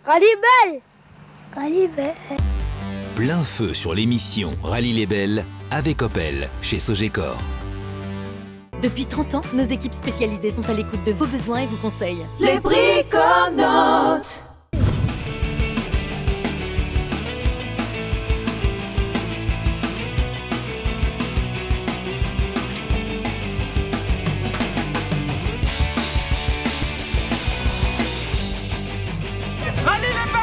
Rallye Belle. Rallye Belle. Plein feu sur l'émission Rallye les Belles avec Opel chez Sogecor. Depuis 30 ans, nos équipes spécialisées sont à l'écoute de vos besoins et vous conseillent. Les briconautes. Rallye les Belles.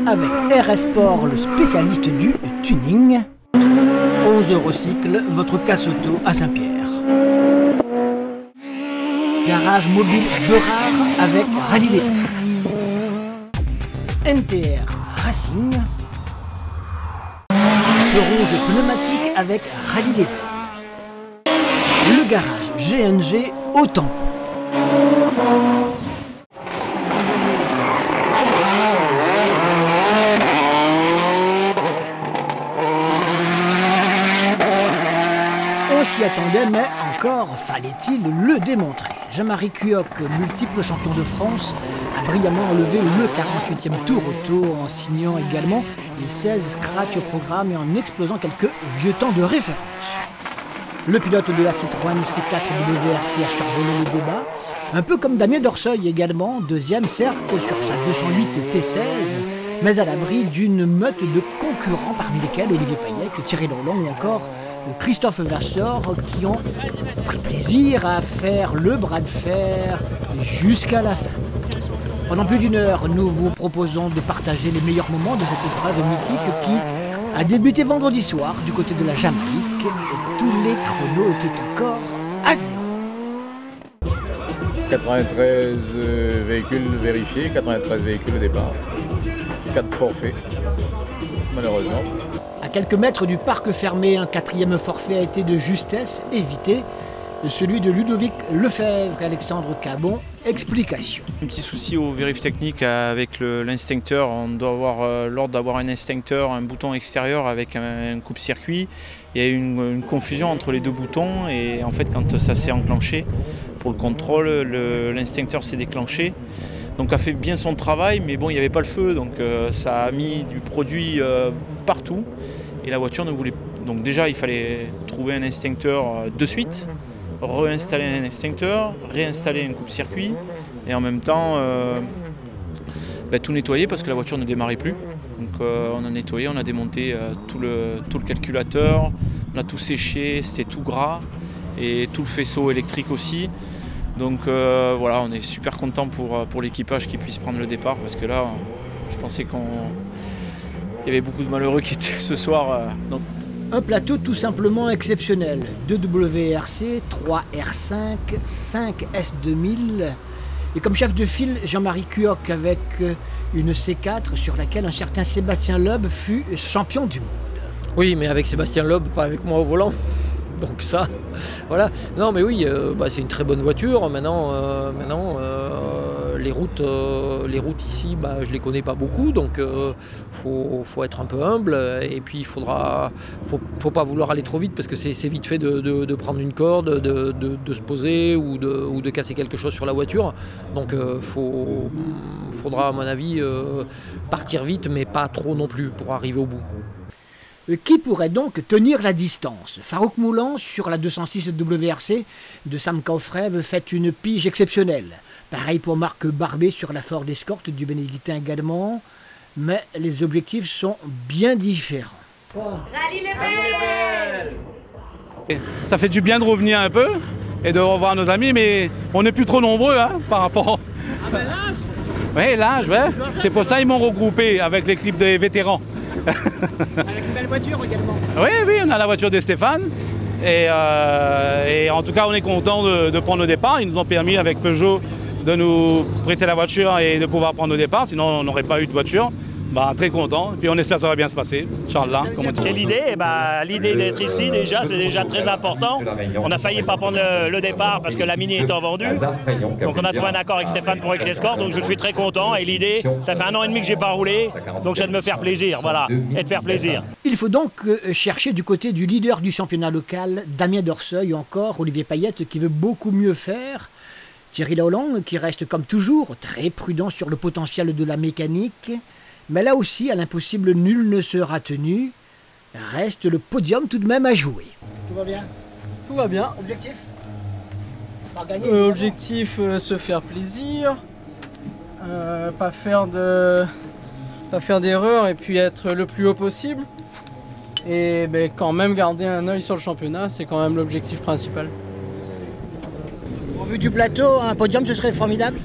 Avec RS Sport, le spécialiste du tuning. 11 Eurocycle, votre casse auto à Saint-Pierre. Garage mobile Berard avec Rallye les Belles. NTR Racing. Feu rouge pneumatique avec Rallye les Belles. Le garage GNG au tampon. On s'y attendait, mais encore fallait-il le démontrer. Jean-Marie Cuoc, multiple champion de France, a brillamment enlevé le 48e tour auto en signant également les 16 scratchs au programme et en explosant quelques vieux temps de référence. Le pilote de la Citroën C4 WRC a survolé les débats, un peu comme Damien Dorseuil également, deuxième certes sur sa 208 T16, mais à l'abri d'une meute de concurrents parmi lesquels Olivier Payette, Thierry Lorlon ou encore Christophe Vassor qui ont pris plaisir à faire le bras de fer jusqu'à la fin. Pendant plus d'une heure, nous vous proposons de partager les meilleurs moments de cette épreuve mythique qui a débuté vendredi soir du côté de la Jamaïque et tous les chronos étaient encore à zéro. 93 véhicules vérifiés, 93 véhicules au départ, 4 forfaits, malheureusement. À quelques mètres du parc fermé, un quatrième forfait a été de justesse évité, celui de Ludovic Lefebvre et Alexandre Cabon. Explication. Un petit souci au vérif technique avec l'instincteur. On doit avoir l'ordre d'avoir un instincteur, un bouton extérieur avec un coupe-circuit. Il y a une confusion entre les deux boutons et en fait quand ça s'est enclenché pour le contrôle, l'instincteur s'est déclenché. Donc a fait bien son travail, mais bon il n'y avait pas le feu, donc ça a mis du produit partout et la voiture ne voulait. Donc déjà il fallait trouver un instincteur de suite, réinstaller un instincteur, réinstaller un coupe-circuit et en même temps tout nettoyer parce que la voiture ne démarrait plus. Donc on a nettoyé, on a démonté tout le calculateur, on a tout séché, c'était tout gras et tout le faisceau électrique aussi. Donc voilà, on est super content pour l'équipage qui puisse prendre le départ parce que là, je pensais qu'il y avait beaucoup de malheureux qui étaient ce soir. Donc. Un plateau tout simplement exceptionnel. 2 WRC, 3 R5, 5 S2000. Et comme chef de file, Jean-Marie Cuoc avec une C4 sur laquelle un certain Sébastien Loeb fut champion du monde. Oui, mais avec Sébastien Loeb, pas avec moi au volant. Donc ça, voilà. Non mais oui, c'est une très bonne voiture. Maintenant, les routes ici, je les connais pas beaucoup, donc faut être un peu humble. Et puis faut pas vouloir aller trop vite parce que c'est vite fait de prendre une corde, de se poser ou de casser quelque chose sur la voiture. Donc faudra à mon avis partir vite, mais pas trop non plus pour arriver au bout. Qui pourrait donc tenir la distance? Farouk Moulan sur la 206 WRC de Sam Kaufrev fait une pige exceptionnelle. Pareil pour Marc Barbet sur la Ford Escort du Bénédictin également. Mais les objectifs sont bien différents. Rallye les Belles. Ça fait du bien de revenir un peu et de revoir nos amis, mais on n'est plus trop nombreux par rapport. Ah ben l'âge? Oui, l'âge, ouais. C'est pour ça qu'ils m'ont regroupé avec l'équipe des vétérans. Avec une belle voiture également. Oui, on a la voiture de Stéphane. Et en tout cas, on est content de prendre le départ. Ils nous ont permis avec Peugeot de nous prêter la voiture et de pouvoir prendre le départ. Sinon, on n'aurait pas eu de voiture. Très content. Puis on espère que ça va bien se passer. Inch'Allah, comme on dit. Quelle idée? L'idée d'être ici, déjà, c'est déjà très important. On a failli pas prendre le départ parce que la mini étant vendue. Donc on a trouvé un accord avec Stéphane pour régler les scores. Donc je suis très content. Et l'idée, ça fait 1 an et demi que j'ai pas roulé. Donc c'est de me faire plaisir, voilà, et de faire plaisir. Il faut donc chercher du côté du leader du championnat local, Damien Dorseuil, ou encore Olivier Payette qui veut beaucoup mieux faire. Thierry Laolong qui reste comme toujours très prudent sur le potentiel de la mécanique. Mais là aussi, à l'impossible, nul ne sera tenu. Reste le podium tout de même à jouer. Tout va bien? Tout va bien. Objectif? Objectif, se faire plaisir. Pas faire d'erreur et puis être le plus haut possible. Et quand même garder un œil sur le championnat, c'est quand même l'objectif principal. Au vu du plateau, un podium ce serait formidable?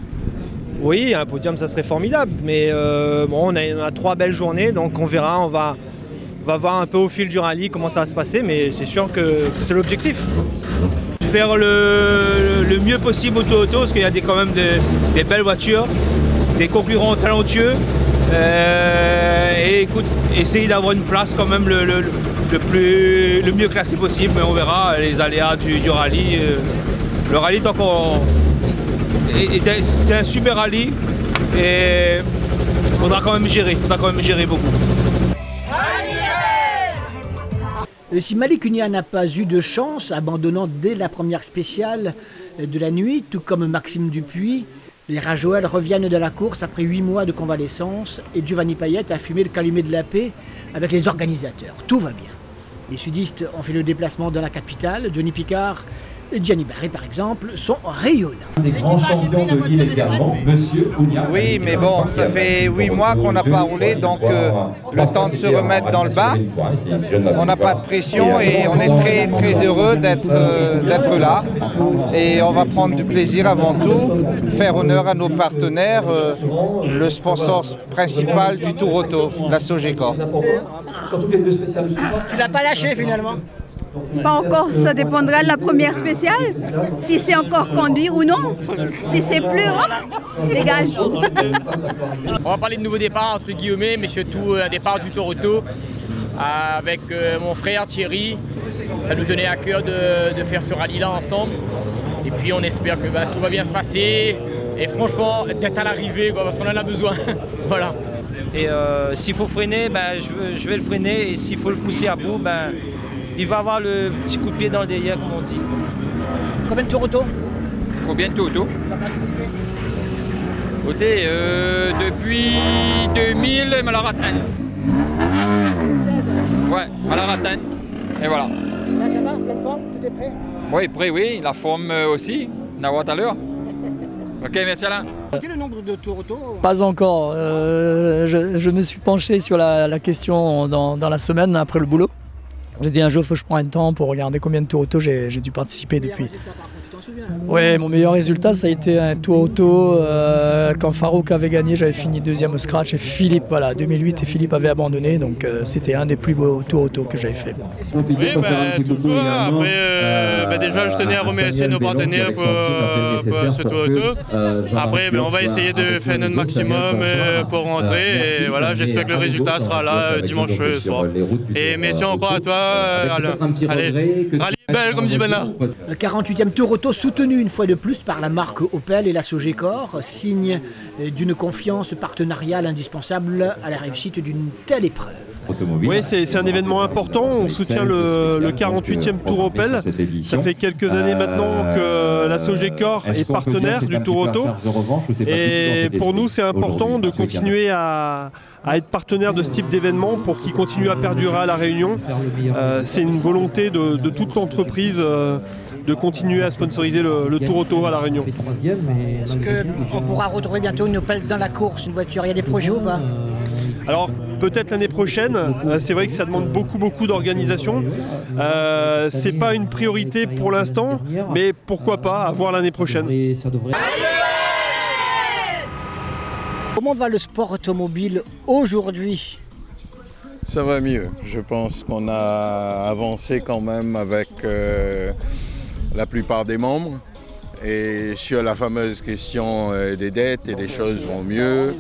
Oui, un podium ça serait formidable, mais on a 3 belles journées, donc on verra, on va voir un peu au fil du rallye comment ça va se passer, mais c'est sûr que c'est l'objectif. Faire le mieux possible auto, parce qu'il y a quand même des belles voitures, des concurrents talentueux, et écoute, essayer d'avoir une place quand même le mieux classé possible, mais on verra les aléas du rallye. Le rallye est encore... C'était un super rallye et il faudra quand même gérer, beaucoup. Si Malik Unia n'a pas eu de chance, abandonnant dès la première spéciale de la nuit, tout comme Maxime Dupuis, les Rajoël reviennent de la course après 8 mois de convalescence et Giovanni Payette a fumé le calumet de la paix avec les organisateurs. Tout va bien. Les sudistes ont fait le déplacement dans la capitale. Johnny Picard et Gianni Barré, par exemple, sont rayonnants. Des grands champions de Lille également, Monsieur Ougna. Oui, mais bon, ça fait 8 mois qu'on n'a pas roulé, donc le temps de se remettre dans le bain. On n'a pas de pression et on est très très heureux d'être là. Et on va prendre du plaisir avant tout, faire honneur à nos partenaires, le sponsor principal du Tour Auto, la Sogeco. Tu l'as pas lâché finalement? Pas encore, ça dépendra de la première spéciale, si c'est encore conduit ou non. Si c'est plus, hop, dégage. On va parler de nouveau départ entre guillemets, mais surtout un départ du Tour Auto avec mon frère Thierry. Ça nous tenait à cœur de faire ce rallye-là ensemble. Et puis on espère que tout va bien se passer. Et franchement, d'être à l'arrivée, parce qu'on en a besoin. Voilà. Et s'il faut freiner, je vais le freiner. Et s'il faut le pousser à bout, il va avoir le petit coup de pied dans le derrière, comme on dit. Combien de Tour Auto? Combien de Tour Auto? Depuis 2000, Malaratan. Ouais, Malaratan. Et voilà. Là, ça va? Pleine forme? Tout est prêt? Oui, prêt, oui. La forme aussi. On va voir tout à l'heure. Ok, merci Alain. Quel est le nombre de Tour Auto? Pas encore. Je me suis penché sur la question dans la semaine après le boulot. J'ai dit un jour, il faut que je prenne un temps pour regarder combien de Tour Auto j'ai dû participer depuis. Oui, mon meilleur résultat, ça a été un Tour Auto. Quand Farouk avait gagné, j'avais fini 2e au scratch. Et Philippe, voilà, 2008, et Philippe avait abandonné. Donc c'était un des plus beaux Tour Auto que j'avais fait. Oui, toujours. Après, déjà, je tenais à remercier nos partenaires pour ce Tour Auto. Après, on va essayer de faire notre maximum pour rentrer. Et voilà, j'espère que le résultat sera là dimanche soir. Et merci encore à toi, Alain. Allez, rallye belle, comme dit Bernard. Le 48e Tour Auto soutenu une fois de plus par la marque Opel et la Sogeco, signe d'une confiance partenariale indispensable à la réussite d'une telle épreuve. Oui, c'est un événement important, on soutient le 48e Tour Opel. Ça fait quelques années maintenant que la Sogeco est partenaire du Tour Auto. Et pour nous, c'est important de continuer à être partenaire de ce type d'événement pour qu'il continue à perdurer à La Réunion. C'est une volonté de toute l'entreprise de continuer à sponsoriser le Tour Auto à La Réunion. Est-ce qu'on pourra retrouver bientôt une Opel dans la course, une voiture? Il y a des projets ou pas? Alors peut-être l'année prochaine, c'est vrai que ça demande beaucoup d'organisation. C'est pas une priorité pour l'instant, mais pourquoi pas, à voir l'année prochaine. Comment va le sport automobile aujourd'hui? Ça va mieux. Je pense qu'on a avancé quand même avec la plupart des membres. Et sur la fameuse question des dettes, les choses vont mieux.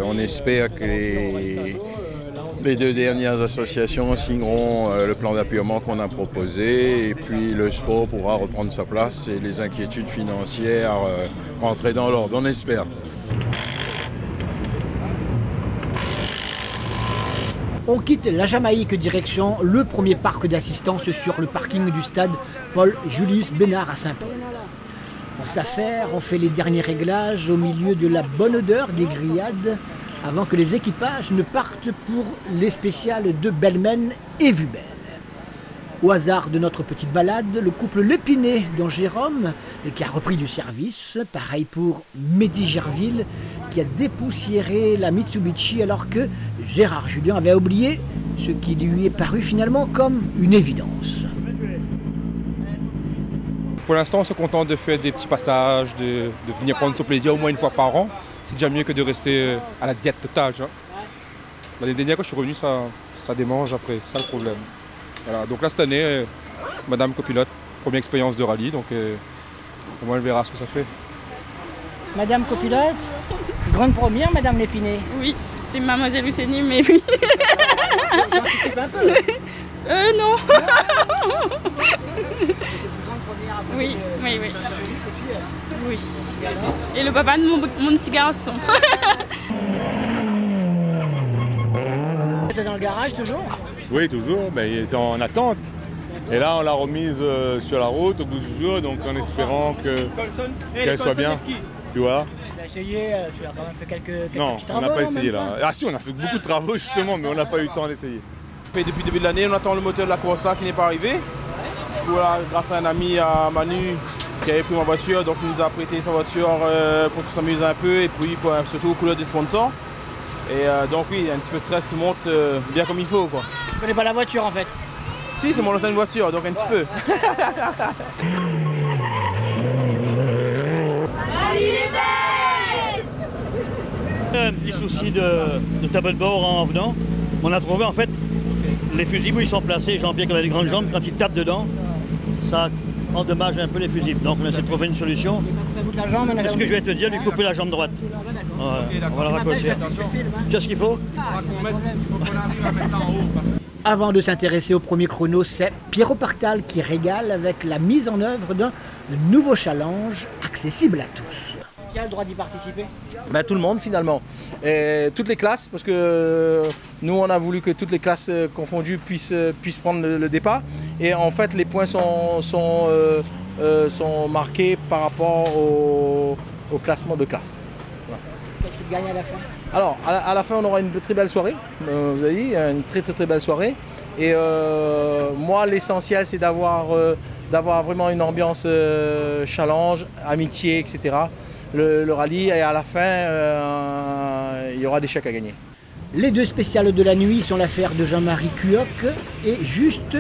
On espère que les deux dernières associations signeront le plan d'appuyement qu'on a proposé et puis le sport pourra reprendre sa place et les inquiétudes financières rentrer dans l'ordre, on espère. On quitte la Jamaïque direction le premier parc d'assistance sur le parking du stade Paul-Julius Bénard à Saint-Paul. On s'affaire, on fait les derniers réglages au milieu de la bonne odeur des grillades avant que les équipages ne partent pour les spéciales de Belmen et Vubel. Au hasard de notre petite balade, le couple Lépiné, dont Jérôme, qui a repris du service, pareil pour Mehdi Gerville, qui a dépoussiéré la Mitsubishi alors que Gérard Julien avait oublié ce qui lui est paru finalement comme une évidence. Pour l'instant, on se contente de faire des petits passages, de venir prendre son plaisir au moins une fois par an. C'est déjà mieux que de rester à la diète totale. L'année dernière, quand je suis revenu, ça démange après, c'est ça le problème. Voilà, donc là, cette année, Madame Copilote, première expérience de rallye, donc au moins elle verra ce que ça fait. Madame Copilote, grande première, Madame Lépiné. Oui, c'est Mademoiselle Lucénie, mais oui. J'anticipe un peu. Non. C'est une grande première après oui, oui. que tu es. Oui. Et le papa de mon petit garçon. Tu es dans le garage toujours? Oui, toujours, mais il était en attente. Et là, on l'a remise sur la route au bout du jour, donc en espérant qu'elle soit bien. Tu vois? Tu l'as essayé, tu as quand même fait quelques non, petits travaux? Non, on n'a pas essayé là. Ah si, on a fait beaucoup de travaux justement, mais on n'a pas eu le temps d'essayer. Depuis le début de l'année, on attend le moteur de la Corsa qui n'est pas arrivé. Du coup, là, grâce à un ami, à Manu, qui avait pris ma voiture, donc il nous a prêté sa voiture pour qu'on s'amuse un peu et puis surtout aux couleurs des sponsors. Et donc oui, il y a un petit peu de stress qui monte bien comme il faut, quoi. Tu connais pas la voiture en fait? Si, c'est mon ancienne voiture, donc un petit peu. Un petit souci de tableau en venant. On a trouvé en fait les fusibles où ils sont placés, Jean-Pierre qui avait des grandes jambes, quand il tape dedans, ça endommage un peu les fusibles. Donc on essaie de trouver une solution. C'est ce que je vais te dire, lui couper la jambe droite. Ouais, on va la raccourcir. Tu as ce qu'il faut? Avant de s'intéresser au premier chrono, c'est Pierrot Partal qui régale avec la mise en œuvre d'un nouveau challenge accessible à tous. Qui a le droit d'y participer? Tout le monde finalement. Et toutes les classes, parce que nous on a voulu que toutes les classes confondues puissent prendre le départ. Et en fait les points sont marqués par rapport au classement de classe. Voilà. Qu'est-ce qu'il gagne à la fin? Alors à la fin on aura une très belle soirée, vous avez dit, une très belle soirée. Et moi l'essentiel c'est d'avoir vraiment une ambiance challenge, amitié, etc. Le rallye et à la fin il y aura des chèques à gagner. Les deux spéciales de la nuit sont l'affaire de Jean-Marie Cuoc et juste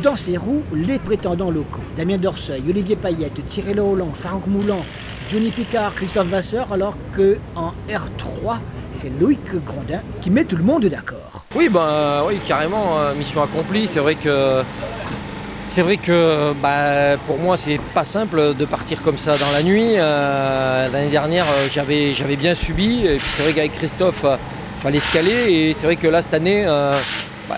dans ses roues les prétendants locaux. Damien Dorseuil, Olivier Payette, Thierry Leholland, Farouk Moulan, Johnny Picard, Christophe Vasseur, alors qu'en R3 c'est Loïc Grondin qui met tout le monde d'accord. Oui, oui, carrément, mission accomplie. C'est vrai que pour moi c'est pas simple de partir comme ça dans la nuit. L'année dernière j'avais bien subi et puis c'est vrai qu'avec Christophe fallait se caler et c'est vrai que là cette année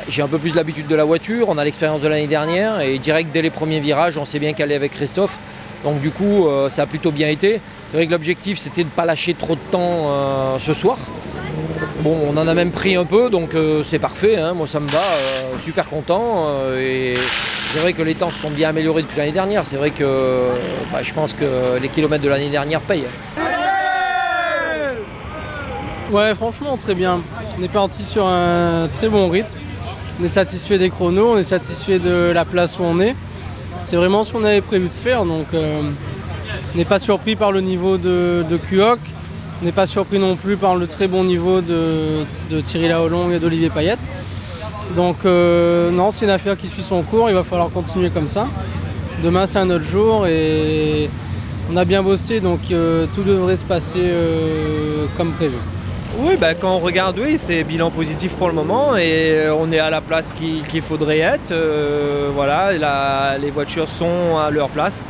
j'ai un peu plus l'habitude de la voiture, on a l'expérience de l'année dernière et direct dès les premiers virages on s'est bien calé avec Christophe. Donc du coup ça a plutôt bien été. C'est vrai que l'objectif c'était de ne pas lâcher trop de temps ce soir. Bon, on en a même pris un peu donc c'est parfait, hein. Moi ça me va, super content et c'est vrai que les temps se sont bien améliorés depuis l'année dernière. C'est vrai que je pense que les kilomètres de l'année dernière payent. Ouais, franchement, très bien. On est parti sur un très bon rythme. On est satisfait des chronos, on est satisfait de la place où on est. C'est vraiment ce qu'on avait prévu de faire. Donc, on n'est pas surpris par le niveau de Cuoc. On n'est pas surpris non plus par le très bon niveau de Thierry Leholland et d'Olivier Payette. Donc non, c'est une affaire qui suit son cours, il va falloir continuer comme ça. Demain c'est un autre jour et on a bien bossé, donc tout devrait se passer comme prévu. Oui, quand on regarde, oui, c'est bilan positif pour le moment et on est à la place qu'il faudrait être. Voilà, les voitures sont à leur place.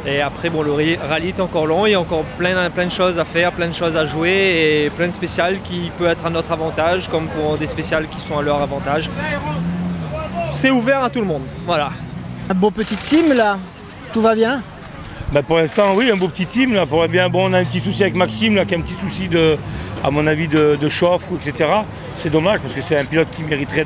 Et après, bon, le rallye est encore long, il y a encore plein de choses à faire, plein de choses à jouer et plein de spéciales qui peuvent être à notre avantage, comme pour des spéciales qui sont à leur avantage. C'est ouvert à tout le monde, voilà. Un beau petit team là, tout va bien? Bah pour l'instant, oui, un beau petit team là. Pour bien, bon, on a un petit souci avec Maxime là, qui a un petit souci à mon avis, de chauffe, etc. C'est dommage parce que c'est un pilote qui mériterait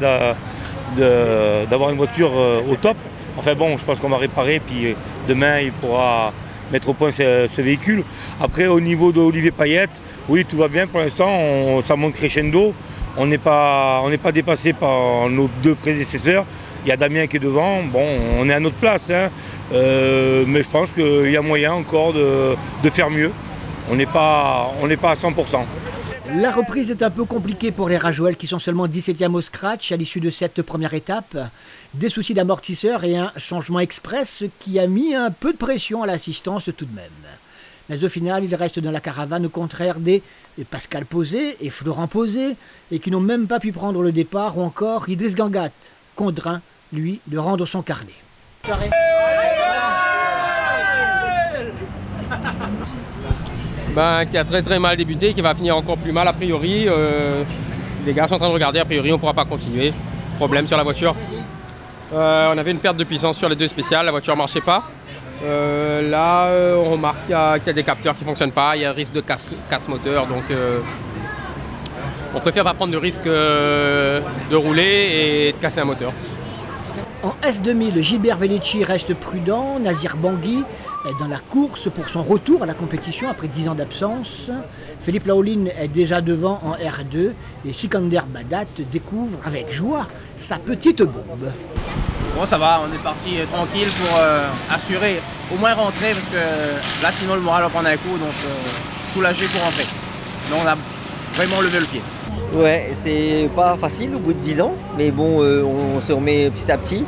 d'avoir une voiture au top. Enfin bon, je pense qu'on va réparer, puis demain il pourra mettre au point ce véhicule. Après, au niveau d'Olivier Payette, oui, tout va bien pour l'instant, ça monte crescendo. On n'est pas dépassé par nos deux prédécesseurs. Il y a Damien qui est devant, bon, on est à notre place, hein. Mais je pense qu'il y a moyen encore de faire mieux. On n'est pas à 100%. La reprise est un peu compliquée pour les Rajoëls qui sont seulement 17e au scratch à l'issue de cette première étape. Des soucis d'amortisseur et un changement express qui a mis un peu de pression à l'assistance tout de même. Mais au final, il reste dans la caravane au contraire des Pascal Posé et Florent Posé et qui n'ont même pas pu prendre le départ, ou encore Idriss Gangat, contraint, lui, de rendre son carnet. Qui a très mal débuté, qui va finir encore plus mal a priori. Les gars sont en train de regarder, a priori on ne pourra pas continuer. Problème sur la voiture. On avait une perte de puissance sur les deux spéciales, la voiture ne marchait pas. Là on remarque qu'il y a des capteurs qui ne fonctionnent pas, il y a un risque de casse moteur, donc on préfère pas prendre de risque de rouler et de casser un moteur. En S2000, Gilbert Vellecci reste prudent, Nazir Bangui est dans la course pour son retour à la compétition après 10 ans d'absence. Philippe Lauline est déjà devant en R2 et Sikander Badat découvre avec joie sa petite bombe. Bon, ça va, on est parti tranquille pour assurer, au moins rentrer parce que là sinon le moral va prendre un coup, donc soulagé pour rentrer. Mais on a vraiment levé le pied. Ouais, c'est pas facile au bout de 10 ans, mais bon, on se remet petit à petit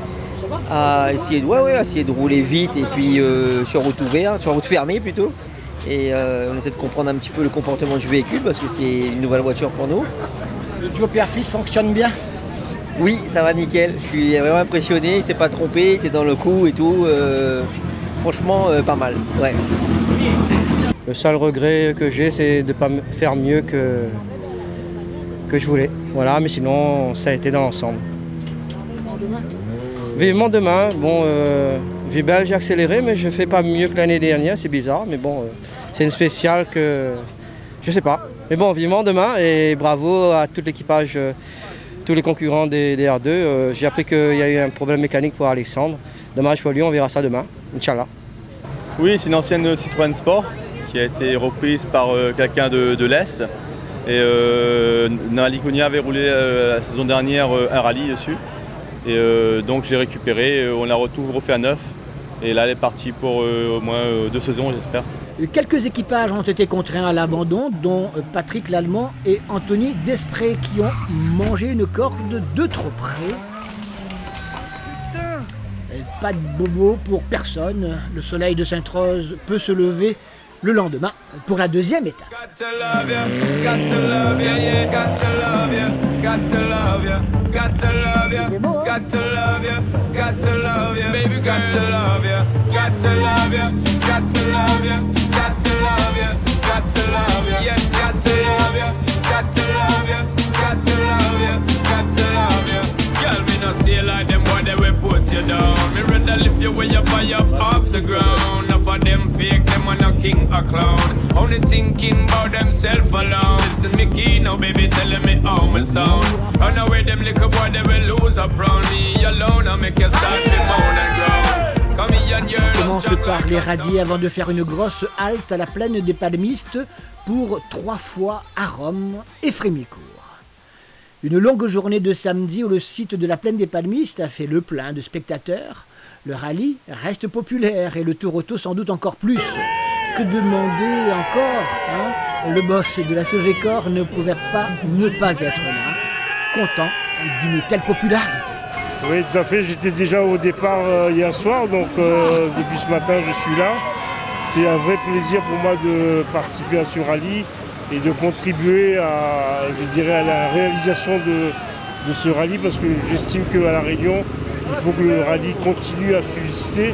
à essayer de rouler vite et puis sur route ouverte, sur route fermée plutôt. Et on essaie de comprendre un petit peu le comportement du véhicule parce que c'est une nouvelle voiture pour nous. Le duo père-fils fonctionne bien? Oui, ça va nickel. Je suis vraiment impressionné, il s'est pas trompé, il était dans le coup et tout. Franchement, pas mal. Ouais. Le seul regret que j'ai, c'est de ne pas faire mieux que je voulais. Voilà, mais sinon, ça a été dans l'ensemble. Vivement demain. Bon, Vibel, j'ai accéléré, mais je ne fais pas mieux que l'année dernière, c'est bizarre. Mais bon, c'est une spéciale que je sais pas. Mais bon, vivement demain et bravo à tout l'équipage, tous les concurrents des R2. J'ai appris qu'il y a eu un problème mécanique pour Alexandre. Dommage pour lui, on verra ça demain, Inch'Allah. Oui, c'est une ancienne Citroën Sport qui a été reprise par quelqu'un de l'Est. Et Nali Konya avait roulé la saison dernière un rallye dessus. Et donc je l'ai récupéré, on la retrouve refait à neuf. Et là elle est partie pour au moins 2 saisons j'espère. Quelques équipages ont été contraints à l'abandon, dont Patrick Lallemand et Anthony Desprez qui ont mangé une corde de trop près. Pas de bobo pour personne, le soleil de Sainte-Rose peut se lever le lendemain pour la deuxième étape. Stay like them boy, they will put you down. Me rather lift you when you buy up off the ground. Enough of them fake, them on a king or clown. Only thinking about themself alone. Listen me key now, baby, telling me how me sound. Run away, them little boy, they will lose up round me alone. I make you start to moan and growl. Come here and you're commence par les radis avant de faire une grosse halte à la plaine des Palmistes pour 3 fois à Rome et Frémicourt. Une longue journée de samedi où le site de la plaine des Palmistes a fait le plein de spectateurs. Le rallye reste populaire et le tour auto sans doute encore plus. Que demander encore, hein? Le boss de la Sogecor ne pouvait pas ne pas être là, content d'une telle popularité. Oui, tout à fait. J'étais déjà au départ hier soir, donc depuis ce matin je suis là. C'est un vrai plaisir pour moi de participer à ce rallye et de contribuer à, je dirais, à la réalisation de ce rallye parce que j'estime qu'à La Réunion, il faut que le rallye continue à subsister.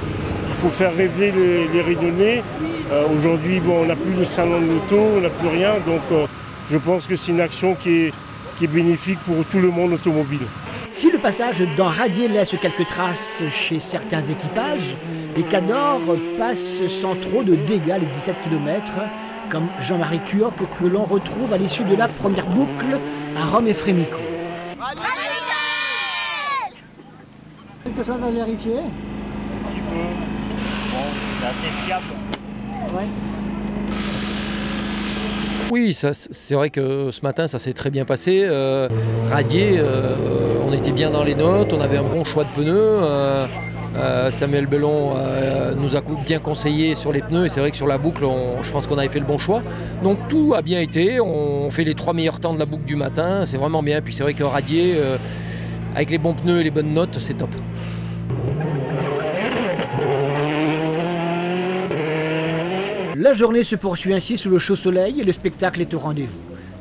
Il faut faire rêver les Réunionnais. Aujourd'hui, bon, on n'a plus le salon de l'auto, on n'a plus rien, donc je pense que c'est une action qui est bénéfique pour tout le monde automobile. Si le passage dans Radier laisse quelques traces chez certains équipages, les Cadors passent sans trop de dégâts les 17 km, comme Jean-Marie Cuoc que l'on retrouve à l'issue de la première boucle à Rome et Frémicourt. Quelque chose à vérifier? Un petit peu. Bon, c'est assez fiable. Ouais. Oui, c'est vrai que ce matin, ça s'est très bien passé. Radier, on était bien dans les notes, on avait un bon choix de pneus. Samuel Bellon nous a bien conseillé sur les pneus et c'est vrai que sur la boucle, je pense qu'on avait fait le bon choix. Donc tout a bien été, on fait les 3 meilleurs temps de la boucle du matin, c'est vraiment bien. Puis c'est vrai que Radier, avec les bons pneus et les bonnes notes, c'est top. La journée se poursuit ainsi sous le chaud soleil et le spectacle est au rendez-vous.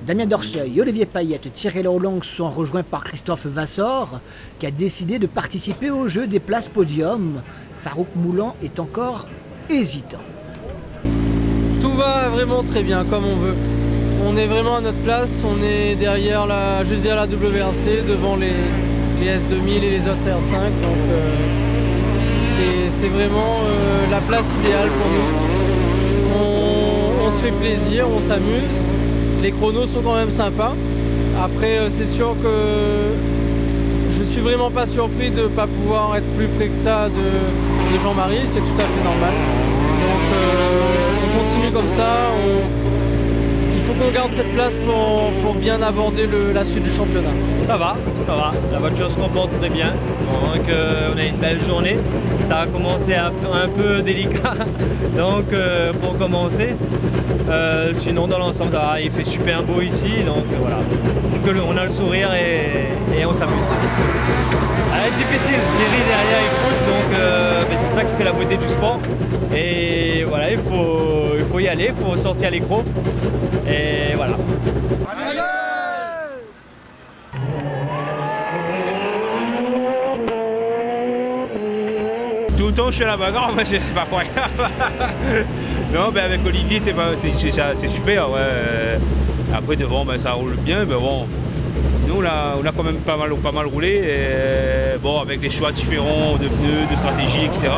Damien Dorseuil, Olivier Payette, Thierry Laurlang sont rejoints par Christophe Vassor qui a décidé de participer au jeu des places podium. Farouk Moulan est encore hésitant. Tout va vraiment très bien comme on veut. On est vraiment à notre place, on est derrière juste derrière la WRC, devant les S2000 et les autres R5. Donc c'est vraiment la place idéale pour nous. On se fait plaisir, on s'amuse. Les chronos sont quand même sympas. Après, c'est sûr que je suis vraiment pas surpris de ne pas pouvoir être plus près que ça de Jean-Marie, c'est tout à fait normal. Donc on continue comme ça. Il faut qu'on garde cette place pour bien aborder la suite du championnat. Ça va. La voiture se comporte très bien. Donc on a une belle journée. Ça a commencé un peu délicat donc pour commencer. Sinon dans l'ensemble il fait super beau ici. Donc voilà. On a le sourire et on s'amuse. C'est difficile. Thierry derrière il pousse donc mais c'est ça qui fait la beauté du sport. Et voilà, il faut y aller, il faut sortir les crocs. Et voilà. Tout le temps je suis à la bagarre, moi j'ai pas pour rien. Non, mais avec Olivier c'est super. Ouais. Après devant ça roule bien, mais bon. Nous on a quand même pas mal roulé. Et, bon, avec des choix différents de pneus, de stratégie, etc.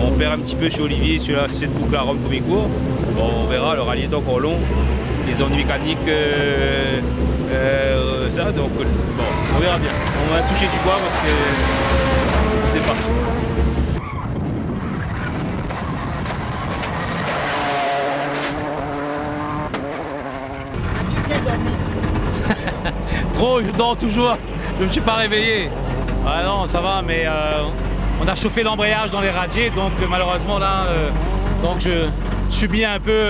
On perd un petit peu chez Olivier sur cette boucle à Rome Frémicourt. Bon, on verra, le rallye est encore long. Les ennuis mécaniques, ça, donc bon, on verra bien. On va toucher du bois parce que c'est parti. Trop, non, toujours. Je ne me suis pas réveillé. Ah non, ça va, mais on a chauffé l'embrayage dans les radiers, donc malheureusement là, donc je subis un peu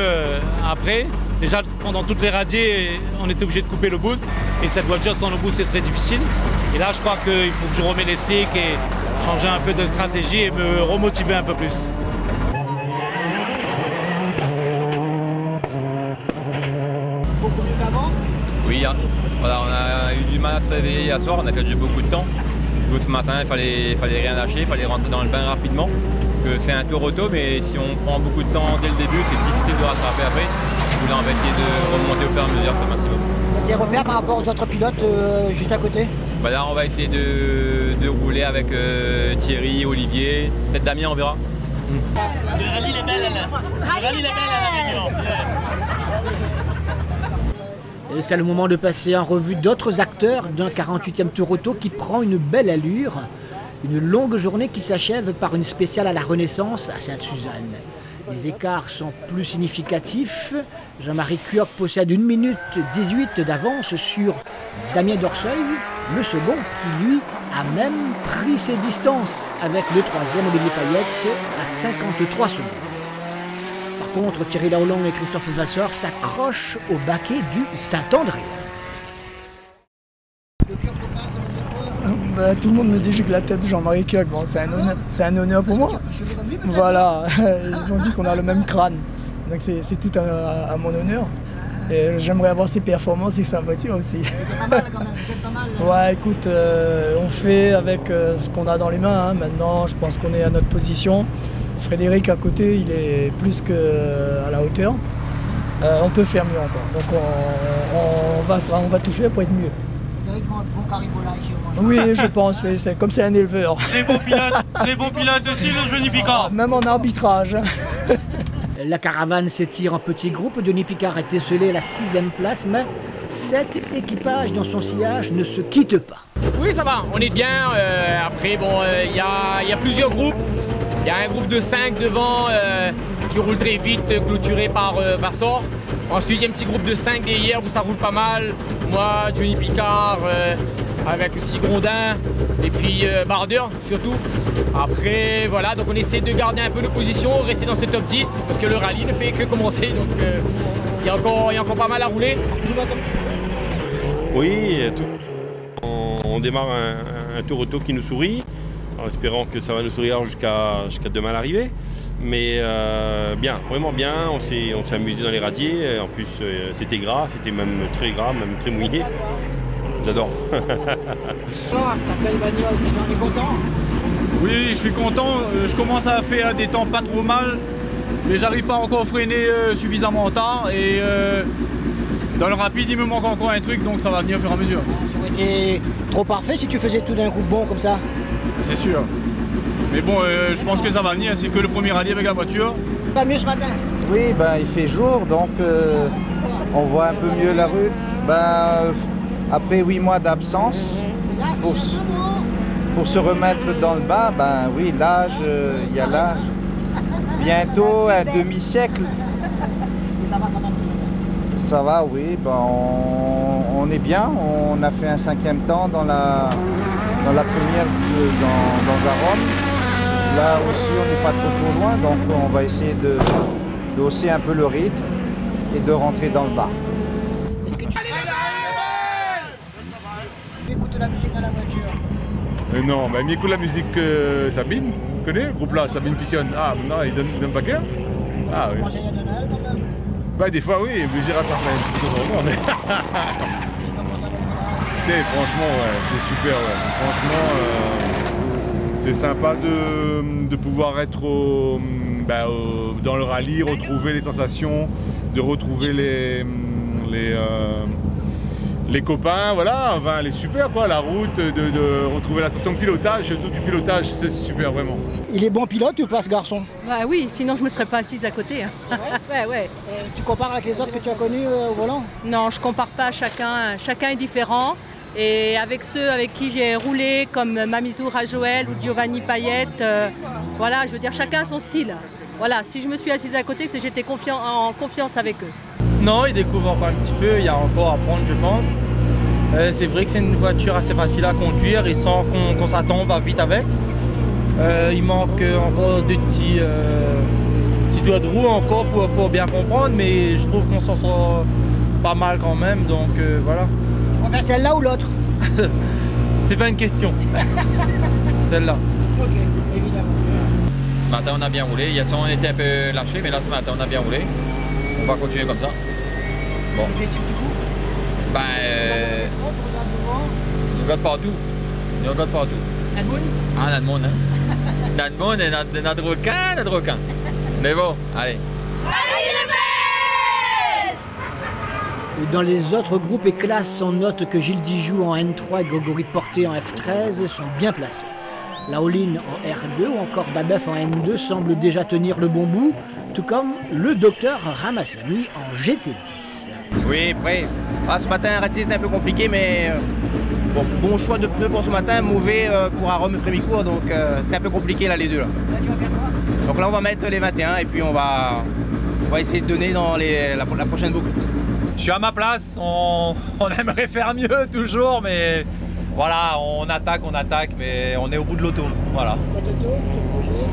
après. Déjà, pendant toutes les radiers, on était obligé de couper le boost. Et cette voiture sans le boost, c'est très difficile. Et là, je crois qu'il faut que je remets les sticks et changer un peu de stratégie et me remotiver un peu plus. Beaucoup mieux qu'avant? Oui, hein. Voilà, on a eu du mal à se réveiller hier soir, on a perdu beaucoup de temps. Du coup, ce matin, il fallait rien lâcher, il fallait rentrer dans le bain rapidement. C'est un tour auto, mais si on prend beaucoup de temps dès le début, c'est difficile de rattraper après. Là, on va essayer de remonter au fur et à mesure, c'est maximum. Des repères par rapport aux autres pilotes juste à côté? Bah là, on va essayer de rouler avec Thierry, Olivier, peut-être Damien, on verra. Le rallye est belle, là. Le rallye est belle à la Réunion. Et c'est le moment de passer en revue d'autres acteurs d'un 48e Tour Auto qui prend une belle allure. Une longue journée qui s'achève par une spéciale à la Renaissance à Sainte-Suzanne. Les écarts sont plus significatifs. Jean-Marie Cuoc possède 1 minute 18 d'avance sur Damien Dorseuil, le second qui lui a même pris ses distances avec le troisième Olivier Payette à 53 secondes. Par contre, Thierry Laurlang et Christophe Vassor s'accrochent au baquet du Saint-André. Bah, tout le monde me dit que j'ai que la tête de Jean-Marie Cuoc. Bon, c'est un honneur pour moi. Voilà, ils ont dit qu'on a le même crâne. Donc c'est tout à mon honneur. Et j'aimerais avoir ses performances et sa voiture aussi. Pas mal quand même, pas mal. Ouais, écoute, on fait avec ce qu'on a dans les mains. Hein. Maintenant, je pense qu'on est à notre position. Frédéric à côté, il est plus qu'à la hauteur. On peut faire mieux encore. Donc on va tout faire pour être mieux. Frédéric mange bon caribolage. Oui, je pense, mais c'est comme c'est un éleveur. Très bon pilote aussi, le Johnny Picard. Même en arbitrage. La caravane s'étire en petits groupes. Johnny Picard est esselé à la 6e place, mais 7 équipages dans son sillage ne se quittent pas. Oui, ça va, on est bien. Après, bon, il y a plusieurs groupes. Il y a un groupe de 5 devant qui roule très vite, clôturé par Vassor. Ensuite, il y a un petit groupe de 5 derrière où ça roule pas mal. Moi, Johnny Picard, avec aussi Grondin, et puis Barder surtout. Après, voilà, donc on essaie de garder un peu nos positions, rester dans ce top 10, parce que le rallye ne fait que commencer, donc il y a encore pas mal à rouler. Tout va comme tu veux. Oui, on démarre un tour auto qui nous sourit, en espérant que ça va nous sourire jusqu'à demain l'arrivée. Mais bien, vraiment bien, on s'est amusé dans les radiers, en plus c'était gras, c'était même très gras, même très mouillé. J'adore. Alors, ta belle bagnole, tu en es content? Oui, je suis content. Je commence à faire des temps pas trop mal, mais j'arrive pas encore à freiner suffisamment tard. Et dans le rapide, il me manque encore un truc, donc ça va venir au fur et à mesure. Ça aurait été trop parfait si tu faisais tout d'un coup bon comme ça. C'est sûr. Mais bon, je pense que ça va venir. C'est que le premier rallye avec la voiture. Pas mieux ce matin? Oui, ben, il fait jour, donc on voit un peu mieux la route. Ben, après 8 mois d'absence, pour se remettre dans le bas, ben oui, l'âge, il y a l'âge. Bientôt un demi-siècle. Ça va quand même? Ça va, oui, ben, on est bien. On a fait un 5e temps dans la première dans Arôme. Là aussi, on n'est pas trop loin, donc on va essayer de hausser un peu le rythme et de rentrer dans le bas. Est-ce que tu écoutes la musique dans la voiture? Non, mais il écoute la musique Sabine, tu connais le groupe là, Sabine Pissionne. Ah, maintenant il donne pas cœur. Ah oui. Conseil à Donald quand même? Bah des fois oui, mais j'irai pas faire un petit peu de temps, mais... Franchement, ouais, c'est super, ouais. Franchement, c'est sympa de pouvoir être dans le rallye, retrouver les sensations, de retrouver les copains, voilà, enfin, elle est super quoi, la route, de retrouver la sensation de pilotage, surtout du pilotage, c'est super vraiment. Il est bon pilote ou pas ce garçon? Bah oui, sinon je me serais pas assise à côté. Hein. Ouais. Tu compares avec les autres que tu as connus au volant? Non, je compare pas, chacun est différent. Et avec ceux avec qui j'ai roulé, comme Mamizou Rajoel ou Giovanni Payette, voilà, je veux dire, chacun a son style. Voilà, si je me suis assise à côté, c'est que j'étais en confiance avec eux. Non, ils découvrent encore un petit peu, il y a encore à apprendre, je pense. C'est vrai que c'est une voiture assez facile à conduire, et sans qu'on s'attend, on va vite avec. Il manque encore deux petits doigts de roue encore pour bien comprendre, mais je trouve qu'on s'en sort pas mal quand même, donc voilà. Tu préfères celle-là ou l'autre? C'est pas une question. Celle-là. Ok, évidemment. Ce matin on a bien roulé, hier soir on était un peu lâché, mais là ce matin on a bien roulé. On va continuer comme ça. Bon. Ben, il regarde partout. Il regarde partout. Nadmoun? Ah, Nadmoun, hein. Nadmoun et notre requin. Mais bon, allez. Dans les autres groupes et classes, on note que Gilles Dijoux en N3 et Grégory Porté en F13 sont bien placés. Laoline en R2 ou encore Babef en N2 semblent déjà tenir le bon bout, tout comme le docteur Ramassani en GT10. Oui, prêt. Ce matin, raté, c'est un peu compliqué, mais bon choix de pneus pour ce matin, mauvais pour Arôme et Frémicourt, donc c'est un peu compliqué là les deux. Là. Donc là, on va mettre les 21 et puis on va essayer de donner dans la prochaine boucle. Je suis à ma place, on aimerait faire mieux toujours, mais voilà, on attaque, mais on est au bout de l'auto. Voilà. Cette auto, ce projet,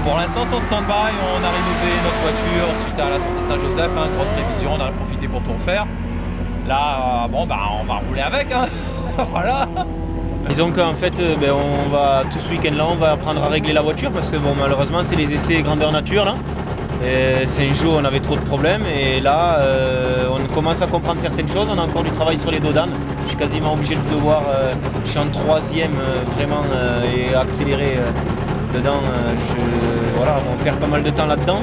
pour l'instant, c'est en stand-by, on a rénové notre voiture suite à la sortie Saint-Joseph, hein, grosse révision, on en a profité pour tout refaire. Là, on va rouler avec, hein. Voilà. Disons qu'en fait, on va tout ce week-end là, on va apprendre à régler la voiture parce que malheureusement, c'est les essais grandeur nature là. C'est un jour on avait trop de problèmes et là on commence à comprendre certaines choses, on a encore du travail sur les dodanes. Je suis quasiment obligé de devoir, je suis en 3e vraiment et accélérer Dedans, voilà, on perd pas mal de temps là-dedans.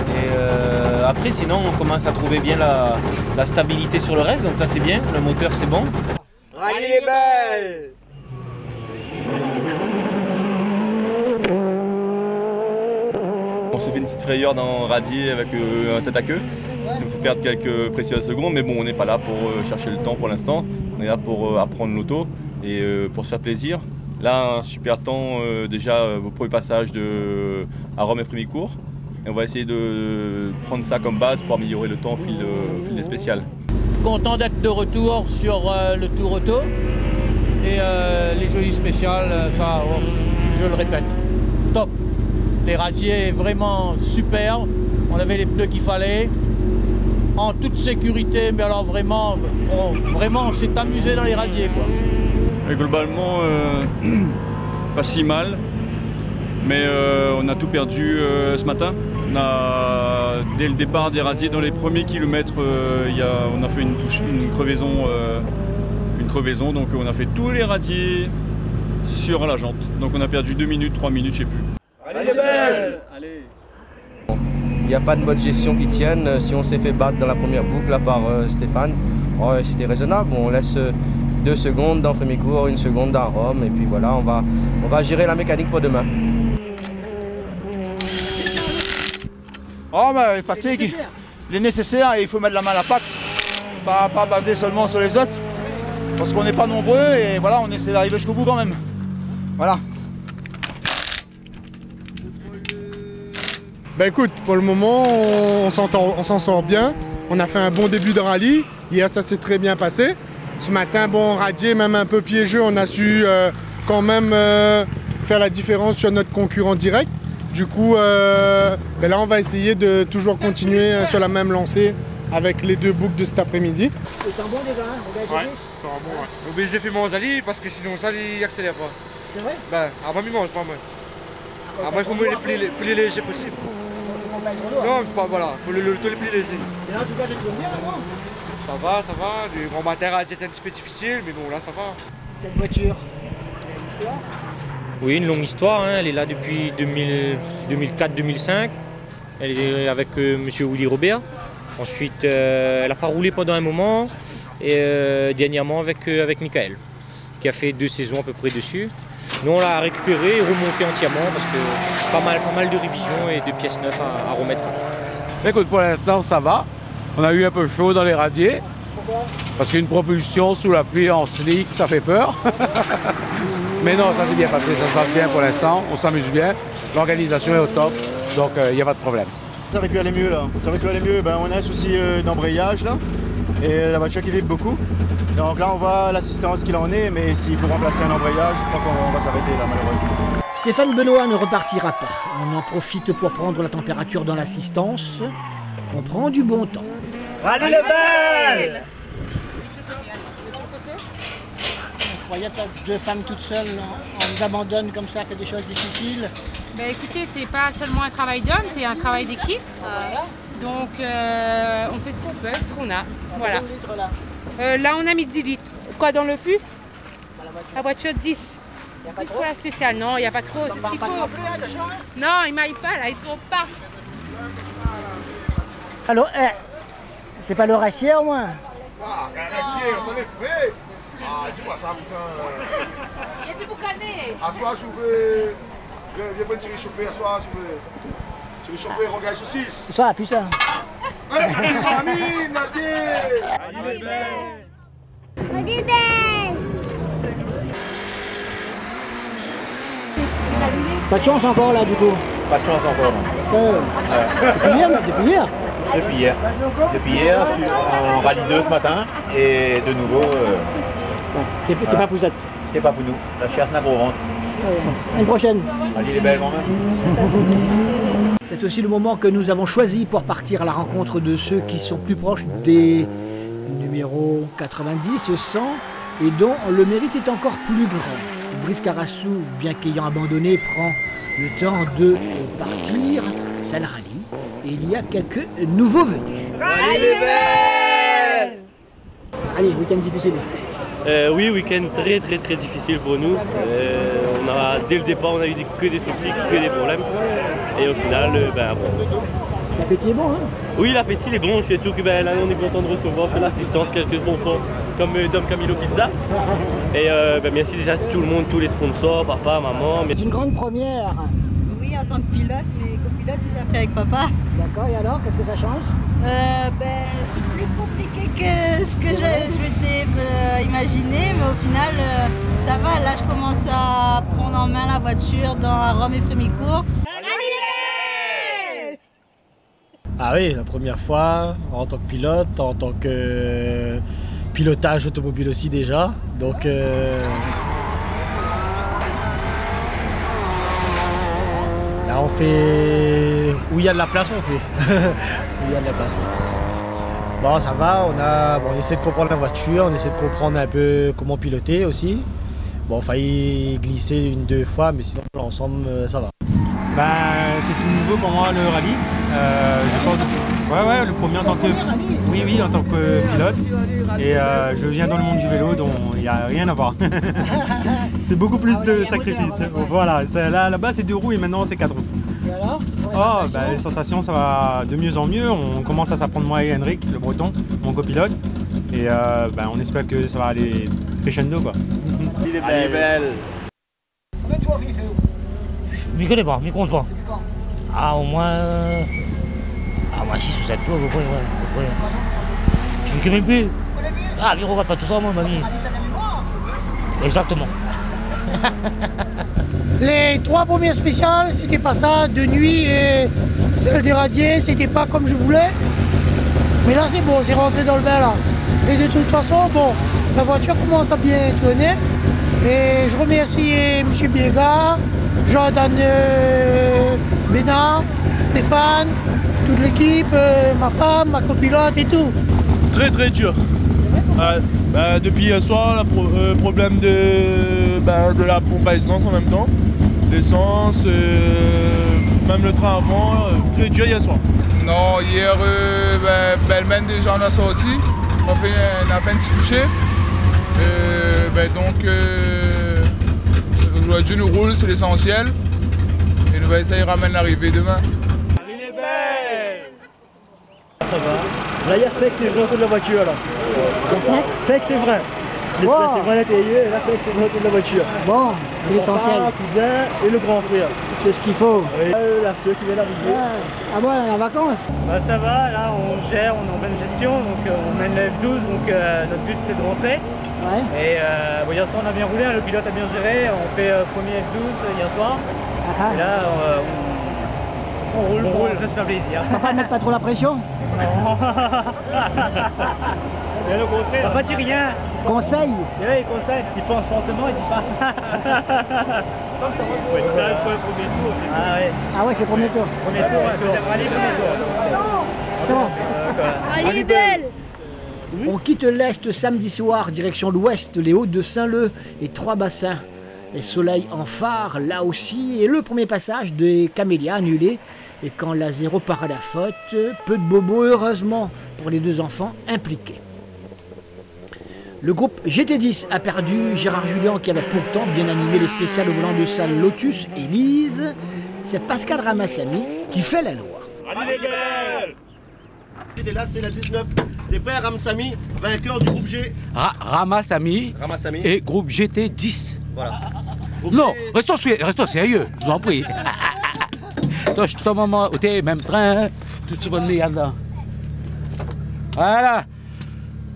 Et après, sinon, on commence à trouver bien la stabilité sur le reste, donc ça c'est bien. Le moteur, c'est bon. Rallye les belles! On s'est fait une petite frayeur dans Radier avec un tête à queue. Ça nous fait perdre quelques précieuses secondes, mais bon, on n'est pas là pour chercher le temps pour l'instant. On est là pour apprendre l'auto et pour se faire plaisir. Là, un super temps déjà au premier passage à Rome et Frémicourt. Et on va essayer de prendre ça comme base pour améliorer le temps au fil des spéciales. Content d'être de retour sur le Tour Auto. Et les jolies spéciales, ça, je le répète, top. Les radiers vraiment superbes. On avait les pneus qu'il fallait. En toute sécurité, mais alors vraiment, on s'est amusé dans les radiers, quoi. Et globalement, pas si mal. Mais on a tout perdu ce matin. Dès le départ des radiers, dans les premiers kilomètres, on a fait une crevaison. Donc on a fait tous les radiers sur la jante. Donc on a perdu 2 minutes, 3 minutes, je sais plus. Allez belle! Allez. Il n'y a pas de mode gestion qui tienne. Si on s'est fait battre dans la première boucle là, par Stéphane, c'était raisonnable. On laisse 2 secondes dans Frémicourt, 1 seconde dans Rome. Et puis voilà, on va gérer la mécanique pour demain. Oh ben fatigue, il est nécessaire et il faut mettre la main à la pâte, pas baser seulement sur les autres, parce qu'on n'est pas nombreux et voilà, on essaie d'arriver jusqu'au bout quand même. Voilà. Ben écoute, pour le moment, on s'en sort bien. On a fait un bon début de rallye. Hier, ça s'est très bien passé. Ce matin, bon, radier, même un peu piégeux, on a su quand même faire la différence sur notre concurrent direct. Du coup, ben là, on va essayer de toujours continuer sur la même lancée avec les 2 boucles de cet après-midi. Ils sont bons déjà, hein? Ouais, ils sont bons. Ouais. Obligé de faire mon Zali parce que sinon ça il accélère pas. C'est vrai? Ben, avant il mange pas moi. Avant il faut mettre les plus légers possible. Non, pas, voilà, il faut le plus léger. Et là, en tout cas, je trouve bien, non? Ça va. Du grand matin à être un petit peu difficile, mais bon, là ça va. Cette voiture, elle a une histoire? Oui, une longue histoire, hein. Elle est là depuis 2004-2005. Elle est avec M. Willy Robert. Ensuite, elle n'a pas roulé pendant un moment. Et dernièrement avec Michael, qui a fait 2 saisons à peu près dessus. Nous, on l'a récupéré et remonté entièrement parce que pas mal de révisions et de pièces neuves à remettre. Écoute, pour l'instant, ça va. On a eu un peu chaud dans les radiers. Pourquoi? Parce qu'une propulsion sous la pluie en slick, ça fait peur. Mais non, ça s'est bien passé, ça se passe bien pour l'instant, on s'amuse bien, l'organisation est au top, donc il n'y a pas de problème. Ça aurait pu aller mieux là, Ben, on a un souci d'embrayage là, et la voiture qui vibre beaucoup. Donc là on voit l'assistance qu'il en est, mais s'il faut remplacer un embrayage, je crois qu'on va s'arrêter là malheureusement. Stéphane Benoît ne repartira pas. On en profite pour prendre la température dans l'assistance. On prend du bon temps. Allez les belles! Vous croyez que 2 femmes toutes seules, on vous abandonne comme ça, fait des choses difficiles? Ben écoutez, c'est pas seulement un travail d'homme, c'est un travail d'équipe. Donc on fait ce qu'on peut, ce qu'on a. Voilà. Combien de litres là? Là on a mis 10 litres. Quoi dans le fût? La voiture 10. Il n'y a pas trop? Pour la spéciale, non, il n'y a pas trop, c'est ce qu'il faut. Non plus, attention, hein? Non, il m'aille pas là, il trompe pas. Alors, c'est pas le racier au moins? Ah, ça les frais. Ah, dis-moi ça, Il y a du boucané. Assois, je veux. Viens pas tirer chauffer, assois, je veux. Tu veux chauffer, regarde saucisse. C'est ça la puissance. Amine, Nadir. Allez, belle. Allez, belle. Pas de chance encore là du coup? Pas de chance encore. Depuis hier? Depuis hier, je suis en rallye 2 ce matin et de nouveau. T'es pas poussette? C'est pas pour nous. La chasse n'a pas au ventre. Une prochaine. Allez les belles quand même. C'est aussi le moment que nous avons choisi pour partir à la rencontre de ceux qui sont plus proches des numéros 90, 100 et dont le mérite est encore plus grand. Brice Carassou, bien qu'ayant abandonné, prend le temps de partir. C'est le rallye. Et il y a quelques nouveaux venus. Allez les belles! Allez, week-end difficile. Oui, week-end très difficile pour nous. dès le départ, on a eu que des soucis, que des problèmes. Et au final, bon. L'appétit est bon, hein? Oui, l'appétit est bon, surtout que là, on est content de recevoir l'assistance, quelques sponsors comme Dom Camilo Pizza. Et merci déjà tout le monde, tous les sponsors, papa, maman. Une grande première. Oui, en tant que pilote, mais copilote, j'ai déjà fait avec papa. D'accord, et alors, qu'est-ce que ça change? C'est plus compliqué que ce que je m'étais imaginé, mais au final, ça va. Là, je commence à prendre en main la voiture dans Rome et Frémicourt. Ah oui, la première fois en tant que pilote, en tant que pilotage automobile aussi déjà. Donc là on fait où il y a de la place, on fait. Où il y a de la place. Bon, ça va, on essaie de comprendre la voiture, on essaie de comprendre un peu comment piloter aussi. Bon, on a failli glisser 1-2 fois, mais sinon l'ensemble ça va. C'est tout nouveau pour moi le rallye. Le premier en tant que en tant que pilote. Et je viens dans le monde du vélo, donc il n'y a rien à voir. C'est beaucoup plus de sacrifices. Voilà, là-bas c'est 2 roues et maintenant c'est 4 roues. Et alors? Les sensations, ça va de mieux en mieux. On commence à s'apprendre moi et Henrik, le breton, mon copilote. Et on espère que ça va aller crescendo quoi. Il est belle. Combien de tours il fait? Je m'y connais pas, je m'y compte pas. Ah, au moins 6 ou 7 tours, à peu près. Je m'y connais même plus. Ah, mais regarde pas tout ça, moi, mamie. Exactement. Les 3 premières spéciales, c'était pas ça, de nuit et celle des radiers, c'était pas comme je voulais. Mais là, c'est bon, c'est rentré dans le bain, là. Et de toute façon, la voiture commence à bien tourner. Et je remercie M. Biega, Jordan Bénard, Stéphane, toute l'équipe, ma femme, ma copilote et tout. Très dur. Depuis hier soir, le problème de la pompe à essence en même temps. L'essence, même le train avant, très dur hier soir. Non, hier, Bellman déjà on a sorti. On a fait un petit toucher. Aujourd'hui nous roule, c'est l'essentiel. Et nous va essayer de ramener l'arrivée demain. Il est belle. Ça va. Là il y a sec, c'est vrai autour de la voiture là. Il y a sec? Sec c'est vrai. C'est vrai l'intérieur et là sec c'est vrai autour de la voiture. Bon, c'est l'essentiel. Et le grand frère. C'est ce qu'il faut. La soeur qui vient d'arriver. Ah bon, en vacances? Ça va, là on gère, on est en pleine gestion, donc on mène le F12, donc notre but c'est de rentrer. Ouais. Et hier soir on a bien roulé, le pilote a bien géré, on fait premier F12 hier soir. Et là on roule, on va se faire plaisir. On va pas mettre pas trop la pression? Non. Bien au contraire, on va pas dire rien. Conseil? Oui, conseil, s'il pense lentement, il dit pas. Ouais, ça reste pour le premier tour. Ah ouais, c'est le premier tour. Premier tour, deuxième rallye, premier tour. C'est bon. Elle est belle. On quitte l'Est samedi soir, direction l'Ouest, les Hauts de Saint-Leu et 3 bassins. Les soleils en phare, là aussi, et le premier passage des Camélias annulé. Et quand la 0 part à la faute, peu de bobos, heureusement, pour les 2 enfants impliqués. Le groupe GT10 a perdu Gérard Julien qui avait pourtant bien animé les spéciales au volant de sa Lotus Elise. C'est Pascal Ramassamy qui fait la loi. Et là, c'est la 19 des frères Ramassamy, vainqueur du groupe G. Ramassamy et groupe GT10. Voilà. Non, restons sérieux, je vous en prie. Toi, je tombe maman, au même train, tout ce monde là. Voilà.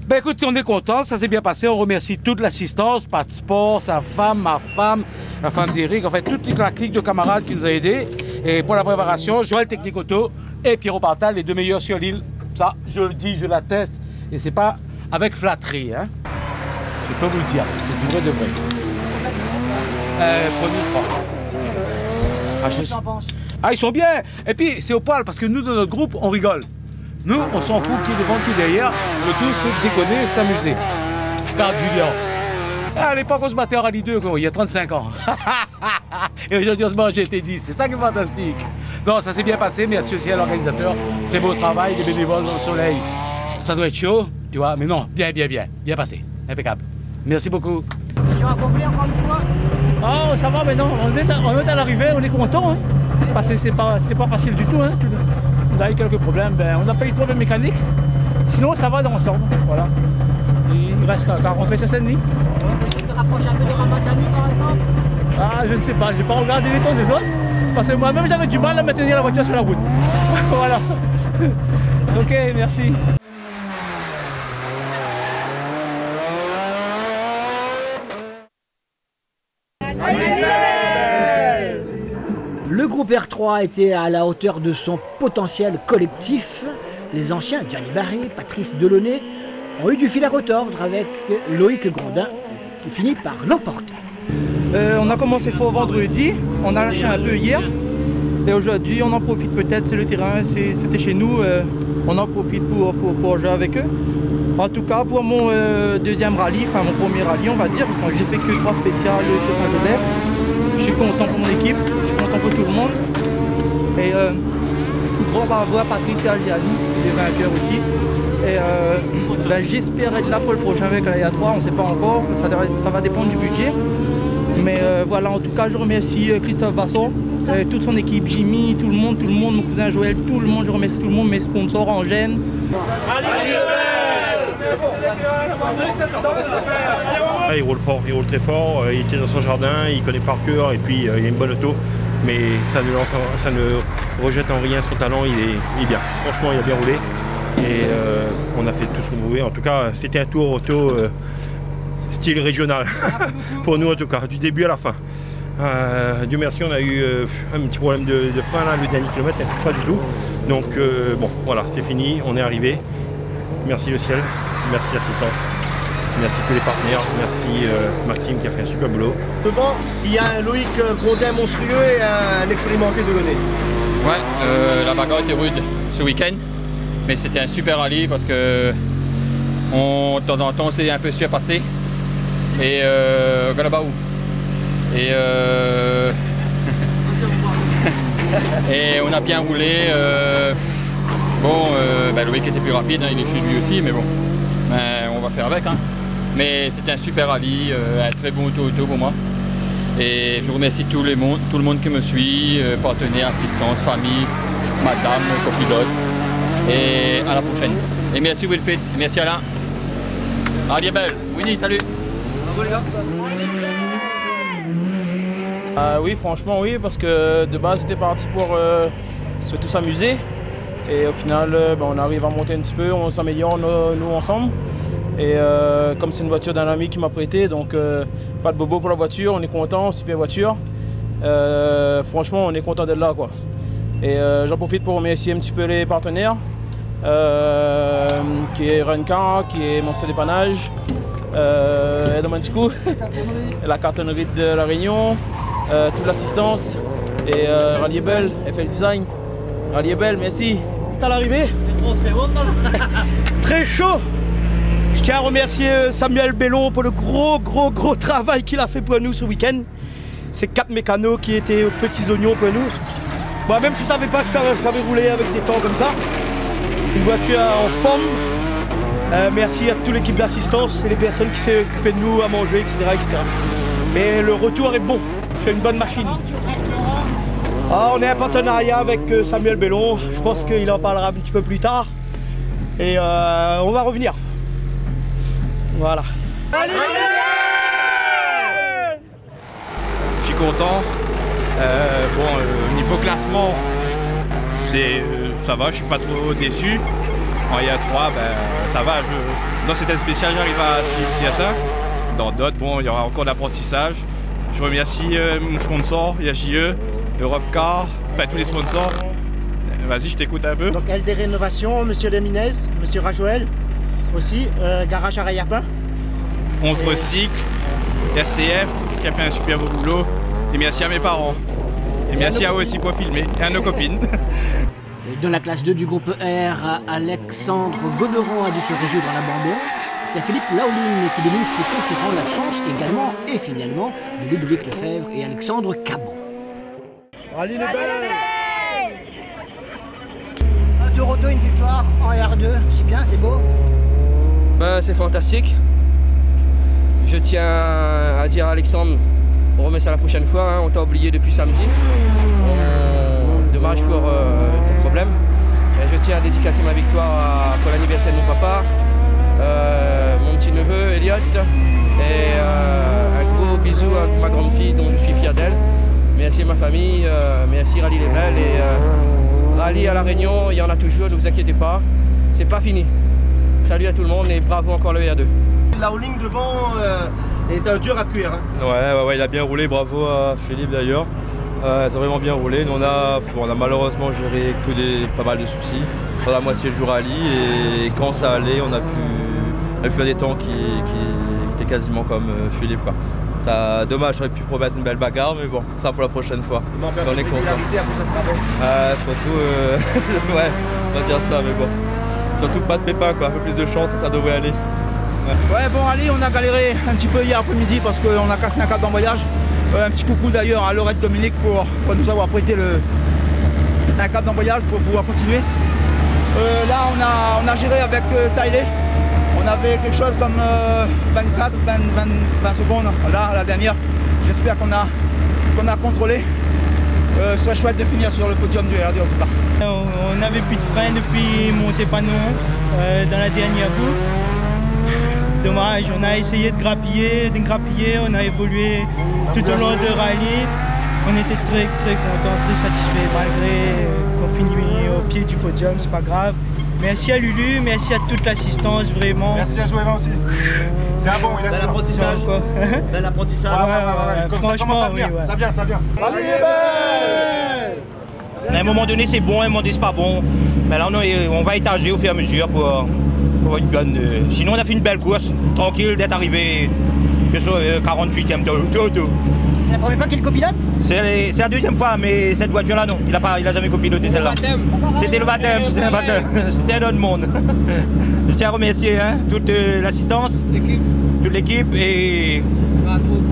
Ben écoute, on est content, ça s'est bien passé. On remercie toute l'assistance, Pat Sport, sa femme, ma femme, la femme d'Éric, en fait toute la clique de camarades qui nous a aidés. Et pour la préparation, Joël Technique Auto et Pierrot Partal, les 2 meilleurs sur l'île. Ça, je le dis, je l'atteste. Et c'est pas avec flatterie, hein. Je peux vous le dire, c'est du vrai de vrai. Premier 3. Ah, ils sont bien. Et puis, c'est au poil, parce que nous, dans notre groupe, on rigole. Nous, on s'en fout qui est devant, qui est derrière. Le tout, c'est de déconner et de s'amuser. Regarde Julien. À l'époque, on se battait en rallye 2, il y a 35 ans. Et aujourd'hui, on se bat en GT10. C'est ça qui est fantastique. Non, ça s'est bien passé. Merci aussi à l'organisateur. Très beau travail, des bénévoles dans le soleil. Ça doit être chaud, tu vois. Mais non, bien passé. Impeccable. Merci beaucoup. Mission accomplie encore une fois. Ah, ça va maintenant, on est à l'arrivée, on est content, hein, parce que c'est pas facile du tout. Hein. On a eu quelques problèmes, on n'a pas eu de problème mécanique, sinon ça va dans l'ensemble. Voilà. Il reste qu'à rentrer sur Saint-Denis. Tu peux te rapprocher un peu de Ramassami par exemple? Ah, je ne sais pas, j'ai pas regardé les temps des autres, parce que moi-même j'avais du mal à maintenir la voiture sur la route. Voilà. Ok, merci. Le groupe R3 était à la hauteur de son potentiel collectif. Les anciens, Gianni Barry, Patrice Delaunay, ont eu du fil à retordre avec Loïc Grondin, qui finit par l'emporter. On a commencé fort vendredi, on a lâché un peu hier, et aujourd'hui on en profite peut-être, c'est le terrain, c'était chez nous, on en profite pour jouer avec eux. En tout cas pour mon deuxième rallye, enfin mon premier rallye on va dire, parce que j'ai fait que 3 spéciales sur Saint-Joseph. Je suis content pour mon équipe, je suis content pour tout le monde. Et gros bravo à Patrice et à Gianni, les vainqueurs aussi. Et j'espère être là pour le prochain avec la 3, on ne sait pas encore, ça va dépendre du budget. Mais voilà, en tout cas je remercie Christophe Basson, toute son équipe, Jimmy, tout le monde, mon cousin Joël, tout le monde, je remercie tout le monde, mes sponsors en gêne. Il roule fort, il roule très fort, il était dans son jardin, il connaît par cœur et puis il a une bonne auto. Mais ça ne rejette en rien son talent, il est bien. Franchement, il a bien roulé et on a fait tout ce qu'on pouvait. En tout cas, c'était un tour auto style régional, pour nous en tout cas, du début à la fin. Dieu merci, on a eu un petit problème de frein là, le dernier kilomètre, pas du tout. Donc bon, voilà, c'est fini, on est arrivé. Merci le ciel, merci l'assistance, merci tous les partenaires, merci Maxime qui a fait un super boulot. Devant, il y a un Loïc Grondin monstrueux et un expérimenté Delaunay. Ouais, la bagarre était rude ce week-end, mais c'était un super rallye parce que de temps en temps on s'est un peu surpassé. Et Galabaou. Et on a bien roulé. Loïc était plus rapide, hein, il est chez lui aussi, mais bon, on va faire avec. Hein. Mais c'était un super rallye, un très bon auto pour moi. Et je remercie tout le monde qui me suit, partenaires, assistance, famille, madame, copilote. Et à la prochaine. Et merci Wilfried, merci Alain. Rallye belle, Winnie, salut. Oui, franchement oui, parce que de base c'était parti pour surtout s'amuser. Et au final, on arrive à monter un petit peu, on s'améliore nous ensemble. Et comme c'est une voiture d'un ami qui m'a prêté, donc pas de bobo pour la voiture, on est content, super voiture. Franchement, on est content d'être là, quoi. Et j'en profite pour remercier un petit peu les partenaires, qui est Renka, qui est Monster Dépannage, Edomansco, la cartonnerie de La Réunion, toute l'assistance, et Rallye Belle, FL Design. Rallye Belle, merci. À l'arrivée. Très chaud. Je tiens à remercier Samuel Bellon pour le gros travail qu'il a fait pour nous ce week-end. C'est 4 mécanos qui étaient aux petits oignons pour nous. Moi même je ne savais pas que ça avait roulé avec des temps comme ça. Une voiture en forme. Merci à toute l'équipe d'assistance et les personnes qui s'est occupées de nous à manger, etc. Mais le retour est bon. C'est une bonne machine. On est en partenariat avec Samuel Bellon, je pense qu'il en parlera un petit peu plus tard. Et on va revenir. Voilà. Je suis content. Niveau classement, ça va, je suis pas trop déçu. En IA3, ça va. Dans cette spéciale, j'arrive à suivre Siata. Dans d'autres, il y aura encore d'apprentissage. Je remercie mon sponsor, JE. Europe Car, tous les sponsors. Vas-y, je t'écoute un peu. Donc LD Rénovation, Monsieur Leminez, Monsieur Rajoel, aussi, Garage Arayapin. On se recycle, RCF qui a fait un super beau boulot. Et merci à mes parents. Et merci à eux aussi pour filmer, et à nos copines. Dans la classe 2 du groupe R, Alexandre Goderon a dû se résoudre à l'abandon. C'est Philippe Laoline qui domine ses concurrents, la chance également et finalement de Ludovic Lefebvre et Alexandre Cabot. Rallye les belles. Un tour auto, une victoire en R2, c'est bien, c'est beau. C'est fantastique. Je tiens à dire à Alexandre On remet ça la prochaine fois, hein. On t'a oublié depuis samedi. Dommage pour ton problème. Et je tiens à dédicacer ma victoire pour l'anniversaire de mon papa, mon petit neveu Elliot, et un gros bisou à ma grande fille dont je suis fier d'elle. Merci à ma famille, merci Rallye les Belles, et rallye à La Réunion, il y en a toujours, ne vous inquiétez pas, c'est pas fini. Salut à tout le monde et bravo encore le R2. La rolling devant est un dur à cuire. Hein. Ouais, il a bien roulé, bravo à Philippe d'ailleurs. Ça a vraiment bien roulé. Nous, on a malheureusement géré que pas mal de soucis dans la moitié du rallye, et quand ça allait, on a pu faire des temps qui étaient quasiment comme Philippe, quoi. Ça, dommage, j'aurais pu promettre une belle bagarre, mais bon, ça pour la prochaine fois. On est content. Après, ça sera bon. Surtout, ouais, on va dire ça, mais bon. Surtout pas de pépins, quoi. Un peu plus de chance, ça devrait aller. Ouais, bon, allez, on a galéré un petit peu hier après-midi parce qu'on a cassé un câble d'embrayage. Un petit coucou d'ailleurs à Laurette Dominique pour nous avoir prêté un câble d'embrayage pour pouvoir continuer. Là, on a géré avec Tyler. On avait quelque chose comme 24, 20 secondes. Là, la dernière, j'espère qu'on a contrôlé. Ce serait chouette de finir sur le podium du RD en tout cas. On n'avait plus de frein depuis Montépanon dans la dernière boucle. Dommage, on a essayé de grappiller, on a évolué tout au long de rallye. On était très contents, très satisfaits malgré qu'on finit au pied du podium, c'est pas grave. Merci à Lulu, merci à toute l'assistance, vraiment. Merci à Joël aussi. C'est un bon, il a bel apprentissage. Bel apprentissage. Franchement, ça vient, oui, ça vient, ça vient. Rallye les Belles. À un moment donné, c'est bon, à un moment donné, c'est pas bon. Mais là, on va étager au fur et à mesure pour une bonne. Sinon, on a fait une belle course, tranquille d'être arrivé sur 48e de. C'est la première fois qu'il copilote? C'est la deuxième fois, mais cette voiture-là, non. Il a jamais copiloté celle-là. C'était le baptême, c'était un autre monde. Je tiens à remercier toute l'assistance, toute l'équipe et.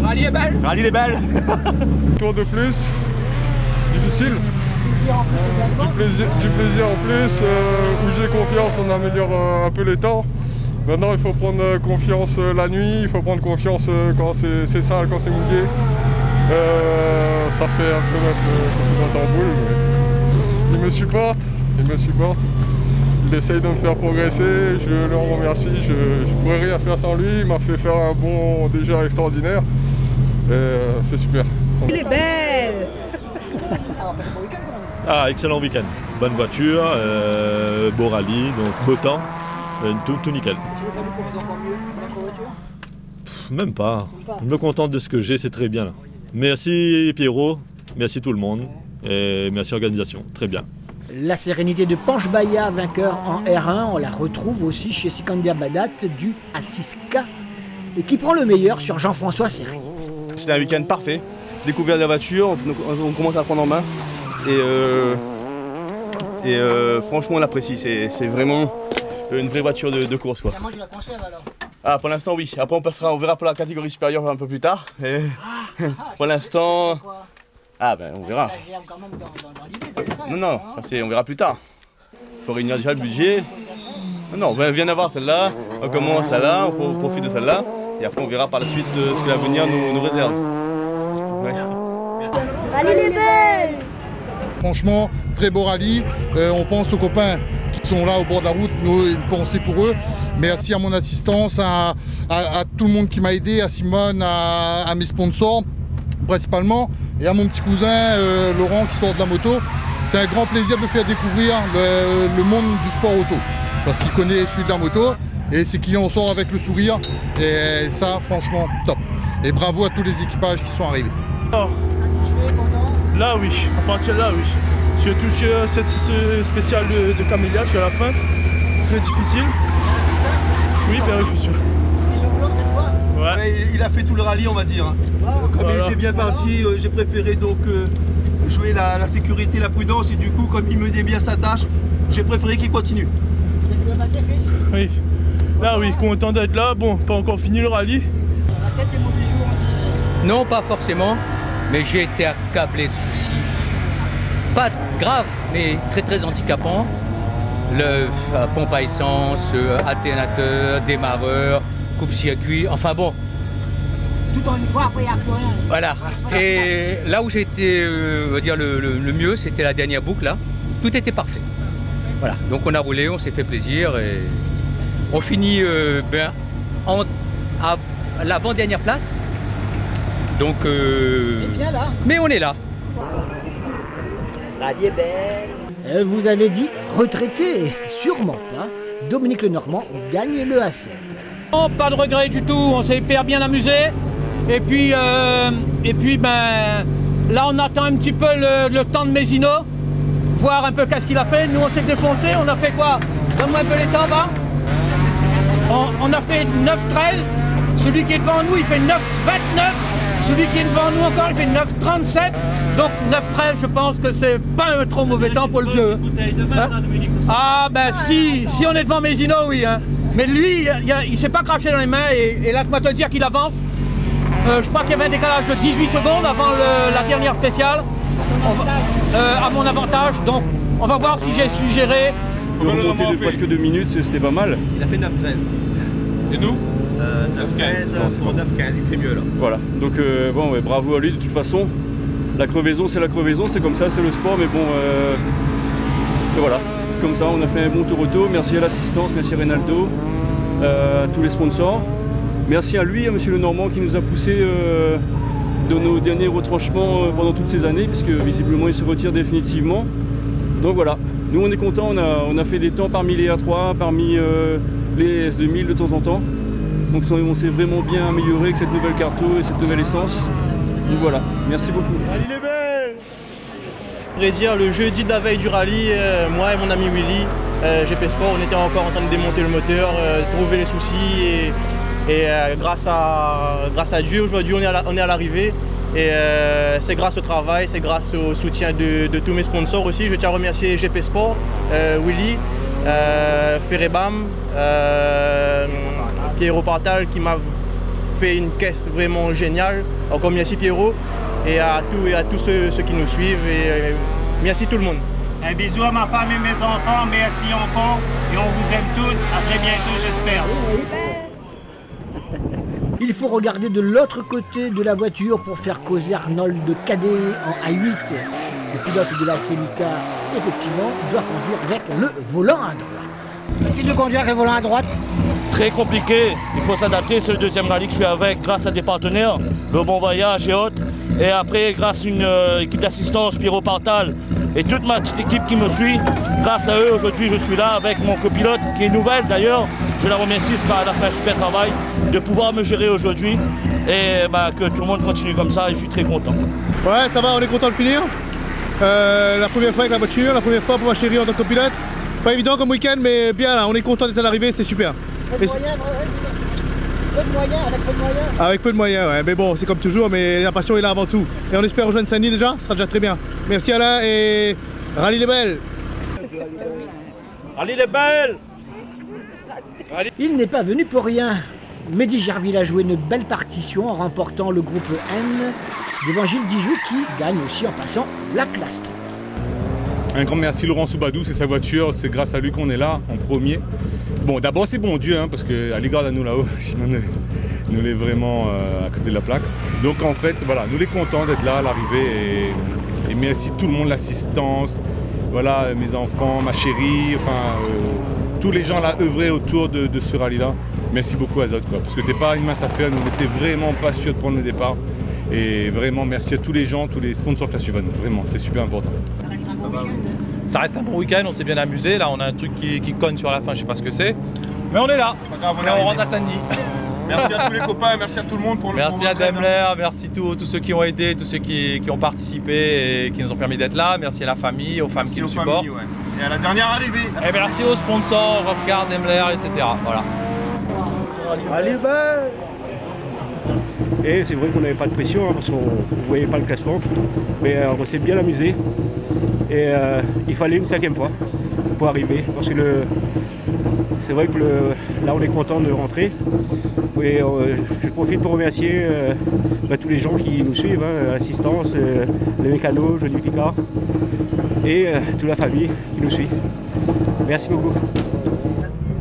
Rallye les Belles. Rallye les Belles. Tour de plus, difficile. Du plaisir en plus, où j'ai confiance, on améliore un peu les temps. Maintenant, il faut prendre confiance la nuit, il faut prendre confiance quand c'est sale, quand c'est mouillé. Ça fait un peu notre tamboul, mais il me supporte. Il essaye de me faire progresser, je le remercie, je ne pourrais rien faire sans lui, il m'a fait faire un bond déjà extraordinaire. C'est super. Il est belle. Ah, excellent week-end. Bonne voiture, beau rallye, donc beau temps, tout nickel. Même pas. Je me contente de ce que j'ai, c'est très bien. Là. Merci Pierrot, merci tout le monde et merci l'organisation, très bien. La sérénité de Panchbaya, vainqueur en R1, on la retrouve aussi chez Sikander Badat du A6K et qui prend le meilleur sur Jean-François Serré. C'était un week-end parfait, découvert de la voiture, on commence à la prendre en main et franchement on l'apprécie, c'est vraiment une vraie voiture de course, quoi. Moi je la conserve alors. Ah, pour l'instant oui, après on verra pour la catégorie supérieure un peu plus tard. Et pour l'instant... Ah ben on verra. Non, ça on verra plus tard. Il faut réunir déjà le budget. Non, on vient d'avoir celle-là, on commence celle-là, on profite de celle-là, et après on verra par la suite ce que l'avenir nous réserve. Ouais. Rallye les Belles. Franchement, très beau rallye. On pense aux copains qui sont là au bord de la route, nous, une pensée pour eux. Merci à mon assistance, à tout le monde qui m'a aidé, à Simone, à mes sponsors principalement, et à mon petit cousin Laurent qui sort de la moto. C'est un grand plaisir de le faire découvrir le monde du sport auto, parce qu'il connaît celui de la moto, et ses clients sortent avec le sourire, et ça franchement top. Et bravo à tous les équipages qui sont arrivés. Là oui, à partir de là oui. Surtout sur cette spéciale de Camélia, je suis à la fin. Très difficile. Oui, bien oui, c'est sûr. Ouais, il a fait tout le rallye, on va dire. Comme il était bien parti, j'ai préféré donc jouer la sécurité, la prudence, et du coup, comme il menait bien sa tâche, j'ai préféré qu'il continue. Ça s'est bien passé, fils? Oui. Là oui, content d'être là. Bon, pas encore fini le rallye. La tête des mauvais jours, on dit. Non, pas forcément, mais j'ai été accablé de soucis. Pas grave, mais très handicapant. La pompe à essence, alternateur, démarreur, coupe-circuit, enfin bon. tout en une fois, après il n'y a plus rien. Voilà. Et là où j'ai été, on va dire, le mieux, c'était la dernière boucle là. Tout était parfait. Voilà. Donc on a roulé, on s'est fait plaisir et on finit à l'avant-dernière place. Donc, bien là. Mais on est là. Rallye est belle. Vous avez dit retraité, sûrement pas. Dominique Lenormand gagne le A7. Non, pas de regret du tout, on s'est hyper bien amusé. Et puis ben, là on attend un petit peu le temps de Mézino, voir un peu qu'est-ce qu'il a fait. Nous on s'est défoncé, on a fait quoi? Donne-moi un peu les temps, va. On a fait 9-13, celui qui est devant nous il fait 9-29, celui qui est devant nous encore il fait 9-37. Donc 9-13, je pense que c'est pas un trop mauvais temps pour le vieux. Hein? Ah ben si on est devant Mézino, oui. Hein. Mais lui, il s'est pas craché dans les mains et laisse-moi te dire qu'il avance. Je crois qu'il y avait un décalage de 18 secondes avant la dernière spéciale. À mon avantage, donc on va voir si j'ai su gérer. On a monté de presque 2 minutes, c'était pas mal. Il a fait 9-13. Et nous 9-15 pour 9-15, il fait mieux là. Voilà, donc bon, ouais, bravo à lui de toute façon. La crevaison, c'est la crevaison, c'est comme ça, c'est le sport, mais bon, et voilà, c'est comme ça, on a fait un bon tour auto. Merci à l'assistance, merci à Reynaldo, à tous les sponsors. Merci à lui, à Monsieur Lenormand qui nous a poussé dans nos derniers retranchements pendant toutes ces années, puisque visiblement il se retire définitivement. Donc voilà, nous on est contents, on a fait des temps parmi les A3, parmi les S2000 de temps en temps. Donc on s'est vraiment bien amélioré avec cette nouvelle carto et cette nouvelle essence. Donc voilà, merci beaucoup. Rallye les belles. Je voudrais dire, le jeudi de la veille du rallye, moi et mon ami Willy, GP Sport, on était encore en train de démonter le moteur, trouver les soucis et grâce à Dieu, aujourd'hui on est à l'arrivée. Et c'est grâce au travail, c'est grâce au soutien de tous mes sponsors aussi. Je tiens à remercier GP Sport, Willy, Ferebam, Pierrot Partal qui m'a fait une caisse vraiment géniale. Encore merci Pierrot et à tous ceux qui nous suivent et merci tout le monde. Un bisou à ma femme et mes enfants, merci encore et on vous aime tous. À très bientôt j'espère. Il faut regarder de l'autre côté de la voiture pour faire causer Arnold Cadet en A8. Le pilote de la Celica, effectivement, doit conduire avec le volant à droite. Facile de conduire avec le volant à droite? Très compliqué, il faut s'adapter, c'est le deuxième rallye que je suis avec grâce à des partenaires, le Bon Voyage et autres. Et après, grâce à une équipe d'assistance, Pierrot Partal et toute ma petite équipe qui me suit, grâce à eux, aujourd'hui je suis là avec mon copilote qui est nouvelle d'ailleurs. Je la remercie parce qu'elle a fait un super travail de pouvoir me gérer aujourd'hui et que tout le monde continue comme ça et je suis très content. Ouais, ça va, on est content de finir. La première fois avec la voiture, la première fois pour ma chérie en tant que copilote. Pas évident comme week-end, mais bien là, on est content d'être à l'arrivée, c'est super. Peu de moyens, avec peu de moyens. Avec peu de moyens, ouais. Mais bon, c'est comme toujours, mais la passion est là avant tout. Et on espère rejoindre Saint-Denis déjà, ce sera déjà très bien. Merci Alain et rallye les belles. Rallye les belles. Il n'est pas venu pour rien. Mehdi Gerville a joué une belle partition en remportant le groupe N devant Gilles Dijoux qui gagne aussi en passant la classe 3. Un grand merci Laurent Soubadou, c'est sa voiture, c'est grâce à lui qu'on est là en premier. Bon, d'abord c'est bon Dieu, hein, parce qu'elle est garde à nous là-haut, sinon nous est vraiment à côté de la plaque. Donc en fait, voilà, nous les contents d'être là à l'arrivée et merci tout le monde, l'assistance, voilà, mes enfants, ma chérie, enfin tous les gens là œuvrés autour de ce rallye-là. Merci beaucoup Azot, quoi, parce que t'es pas une mince affaire, nous n'étions vraiment pas sûrs de prendre le départ. Et vraiment merci à tous les gens, tous les sponsors que la suivent, vraiment, c'est super important. Ça reste un bon week-end, on s'est bien amusé. Là, on a un truc qui conne sur la fin, je sais pas ce que c'est. Mais on est là. On rentre à Saint-Denis. Merci à tous les copains, merci à tout le monde pour le Merci à Daimler, merci à tous ceux qui ont aidé, tous ceux qui ont participé et qui nous ont permis d'être là. Merci à la famille, aux femmes qui nous supportent. Ouais. Et à la dernière arrivée. Et merci aux sponsors, Rockard, Daimler, etc. Voilà. Allez, et c'est vrai qu'on n'avait pas de pression hein, parce qu'on ne voyait pas le classement, mais on s'est bien amusé et il fallait une 5e fois pour arriver parce que c'est vrai que là on est content de rentrer et je profite pour remercier tous les gens qui nous suivent, hein, l'assistance, les mécanos, Johnny Picard et toute la famille qui nous suit. Merci beaucoup.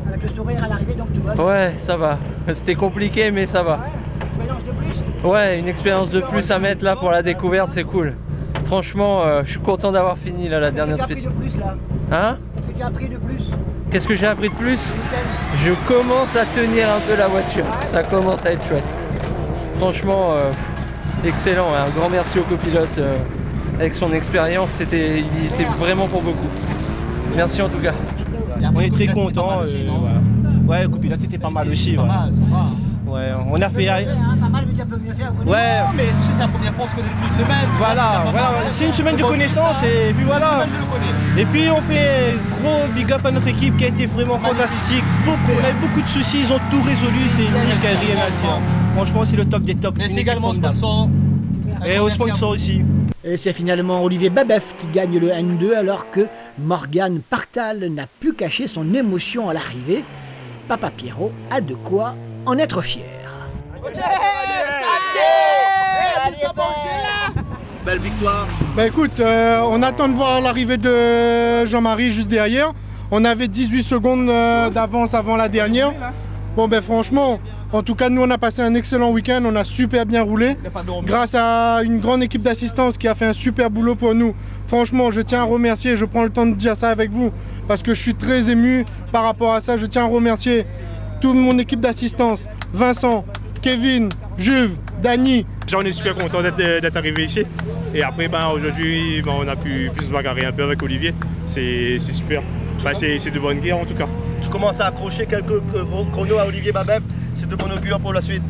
Avec le sourire à l'arrivée donc tout va bien. Ouais, ça va. C'était compliqué mais ça va. Ouais. Expérience de plus? Ouais, une expérience de plus à mettre là pour la découverte, c'est cool. Franchement, je suis content d'avoir fini là, la dernière spéciale. Qu'est-ce que tu as appris de plus là? Hein? Qu'est-ce que tu as appris de plus? Qu'est-ce que j'ai appris de plus? Je commence à tenir un peu la voiture. Ça commence à être chouette. Franchement, excellent. Un grand merci au copilote. Avec son expérience, il était vraiment pour beaucoup. Merci en tout cas. On est très contents. Ouais, le copilote était pas mal aussi. Ouais. Ouais, on a fait. Pas mal, mais tu peux mieux faire. Ouais, mais c'est la première fois qu'on se connaît depuis une semaine. Voilà, c'est une semaine de connaissances et puis voilà. Et puis on fait gros big up à notre équipe qui a été vraiment fantastique. On a eu beaucoup de soucis, ils ont tout résolu, c'est nickel, rien à dire. Franchement, c'est le top des tops. Mais c'est également au sponsor. Et au sponsor aussi. Et c'est finalement Olivier Babeuf qui gagne le N2 alors que Morgane Partal n'a pu cacher son émotion à l'arrivée. Papa Pierrot a de quoi en être fier. Belle victoire. Bah écoute, on attend de voir l'arrivée de Jean-Marie juste derrière. On avait 18 secondes d'avance avant la dernière. Bon ben franchement, en tout cas nous on a passé un excellent week-end, on a super bien roulé. Grâce à une grande équipe d'assistance qui a fait un super boulot pour nous. Franchement, je tiens à remercier, je prends le temps de dire ça avec vous, parce que je suis très ému par rapport à ça. Je tiens à remercier toute mon équipe d'assistance, Vincent, Kevin, Juve, Dany. On est super content d'être arrivé ici. Et après, aujourd'hui, on a pu se bagarrer un peu avec Olivier. C'est super. C'est de bonne guerre en tout cas. Tu commences à accrocher quelques chronos à Olivier Babeuf, c'est de bon augure pour la suite.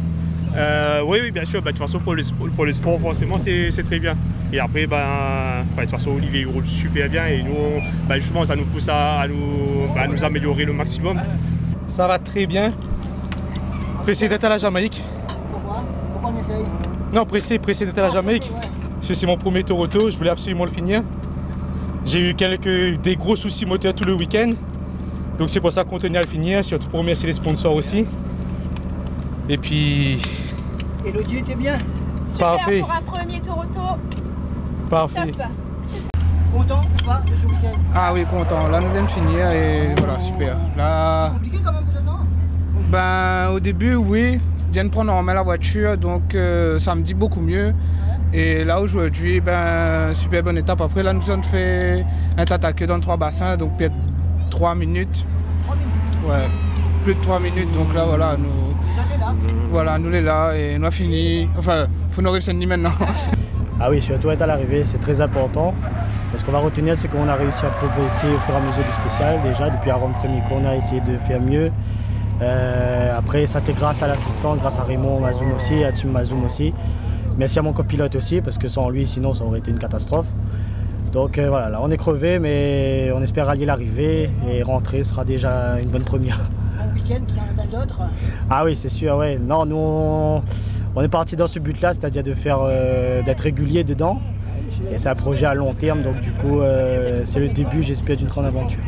Oui, bien sûr. De toute façon, pour le sport, forcément, c'est très bien. Et après, de toute façon, Olivier il roule super bien et nous, justement, ça nous pousse à nous améliorer le maximum. Ça va très bien. Pressé d'être à la Jamaïque. Pourquoi on essaye? Non, pressé d'être à la Jamaïque. Parce que c'est mon premier Toronto, je voulais absolument le finir. J'ai eu des gros soucis moteurs tout le week-end. Donc c'est pour ça qu'on tenait à le finir, surtout pour remercier les sponsors aussi. Et puis... Et l'audio était bien? Super. Parfait. Pour un premier Toronto. Parfait. Top. Content ou pas de ce week-end? Ah oui, content. Là, nous venons de finir et voilà, super. Là... C'est compliqué quand même pour toi, non? Au début, oui. Je viens de prendre en main la voiture, donc ça me dit beaucoup mieux. Et là aujourd'hui, super bonne étape. Après, là, nous avons fait un tataque dans 3 bassins, donc peut-être 3 minutes. Ouais, plus de 3 minutes. Donc là, voilà, nous les là et nous avons fini. Enfin, il faut nous réussir maintenant. Ah oui, surtout être à l'arrivée, c'est très important. Ce qu'on va retenir, c'est qu'on a réussi à progresser au fur et à mesure du spécial. Déjà, depuis Aron Frémico, on a essayé de faire mieux. Après, ça c'est grâce à l'assistant, grâce à Raymond Mazoum aussi, à Team Mazoum aussi. Merci à mon copilote aussi, parce que sans lui, sinon, ça aurait été une catastrophe. Donc voilà, là on est crevé, mais on espère rallier l'arrivée et rentrer sera déjà une bonne première. Un week-end qui en appelle d'autres? Ah oui, c'est sûr, ouais. Non, nous on est parti dans ce but-là, c'est-à-dire de faire d'être régulier dedans. Et c'est un projet à long terme, donc du coup, c'est le début, j'espère, d'une grande aventure.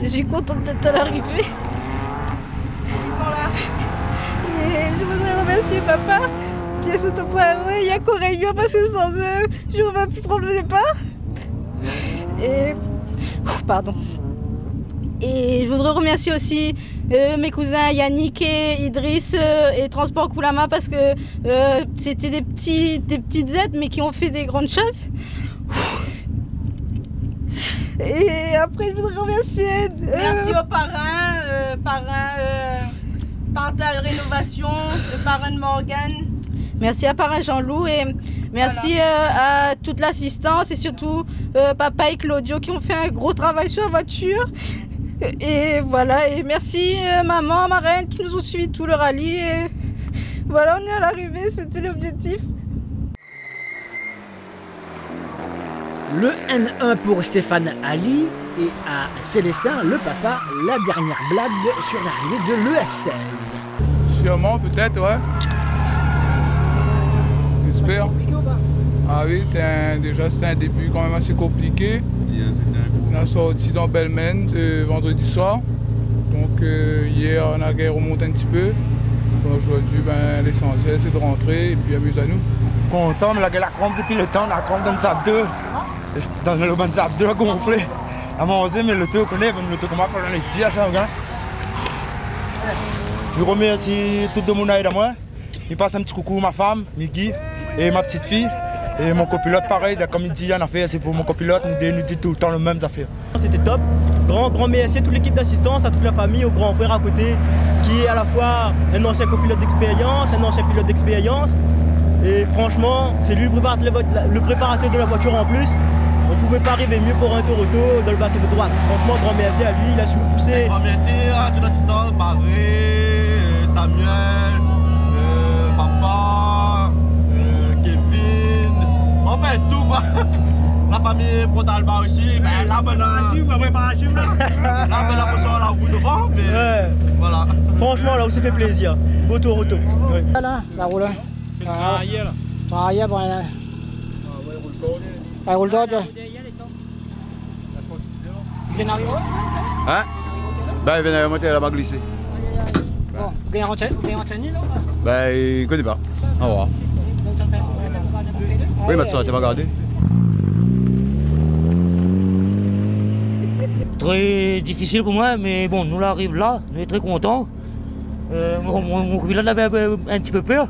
Je suis contente d'être à l'arrivée. Ils sont là. Et je voudrais remercier papa, pièce autopoireau et Yako Réunion parce que sans eux, je n'aurais pas pu prendre le départ. Et... Pardon. Et je voudrais remercier aussi mes cousins Yannick et Idriss et Transport Koulama parce que c'était des petites aides mais qui ont fait des grandes choses. Et après, je voudrais remercier... Merci aux parrains, Partal Rénovation, le parrain de Morgane. Merci à parrain Jean-Loup et merci à toute l'assistance et surtout papa et Claudio qui ont fait un gros travail sur la voiture. Et voilà, et merci maman, marraine qui nous ont suivi tout le rallye. Et voilà, on est à l'arrivée, c'était l'objectif. Le N1 pour Stéphane Ali et à Célestin, le papa, la dernière blague sur l'arrivée de l'ES16. Sûrement, peut-être, ouais. J'espère. Ah oui, déjà c'était un début quand même assez compliqué. On a sorti dans Bellman vendredi soir. Donc hier on a remonté un petit peu. Aujourd'hui, l'essentiel c'est de rentrer et puis amuser à nous. Content, mais la crampe depuis le temps, la crampe dans le Zap 2. Dans le ban Zap 2 a gonflé. À manger, mais l'auto connaît, l'auto comment on les tire ça, regarde. Je remercie tout le monde à moi. Je passe un petit coucou à ma femme, Migui, et ma petite fille. Et mon copilote, pareil, comme il dit, il y en a fait, c'est pour mon copilote, nous dit tout le temps les mêmes affaires. C'était top. Grand merci à toute l'équipe d'assistance, à toute la famille, au grand frère à côté, qui est à la fois un ancien copilote d'expérience, un ancien pilote d'expérience. Et franchement, c'est lui le préparateur de la voiture en plus. On ne pouvait pas arriver mieux pour un Toronto dans le baquet de droite. Franchement, grand merci à lui, il a su me pousser. Grand merci à toute l'assistance, Barré, Samuel, papa, Kevin, en fait tout quoi. La famille Brotalba aussi, ben là maintenant, la potion à la roue devant, mais voilà. Franchement là, on s'est fait plaisir. Beau Toronto. Oui. Là, la roule. C'est le arrière là. Arrière, bon, là. Il roule d'autres. Il vient d'arriver. Hein? Ben il vient de remonter, elle m'a glissé. Bon, vous gagnez renseigné là? Ben il connaît pas. Au revoir. Oui, maintenant, tu m'as regardé. Très difficile pour moi, mais bon, nous l'arrive là, on est très contents. Mon copilote avait un petit peu peur.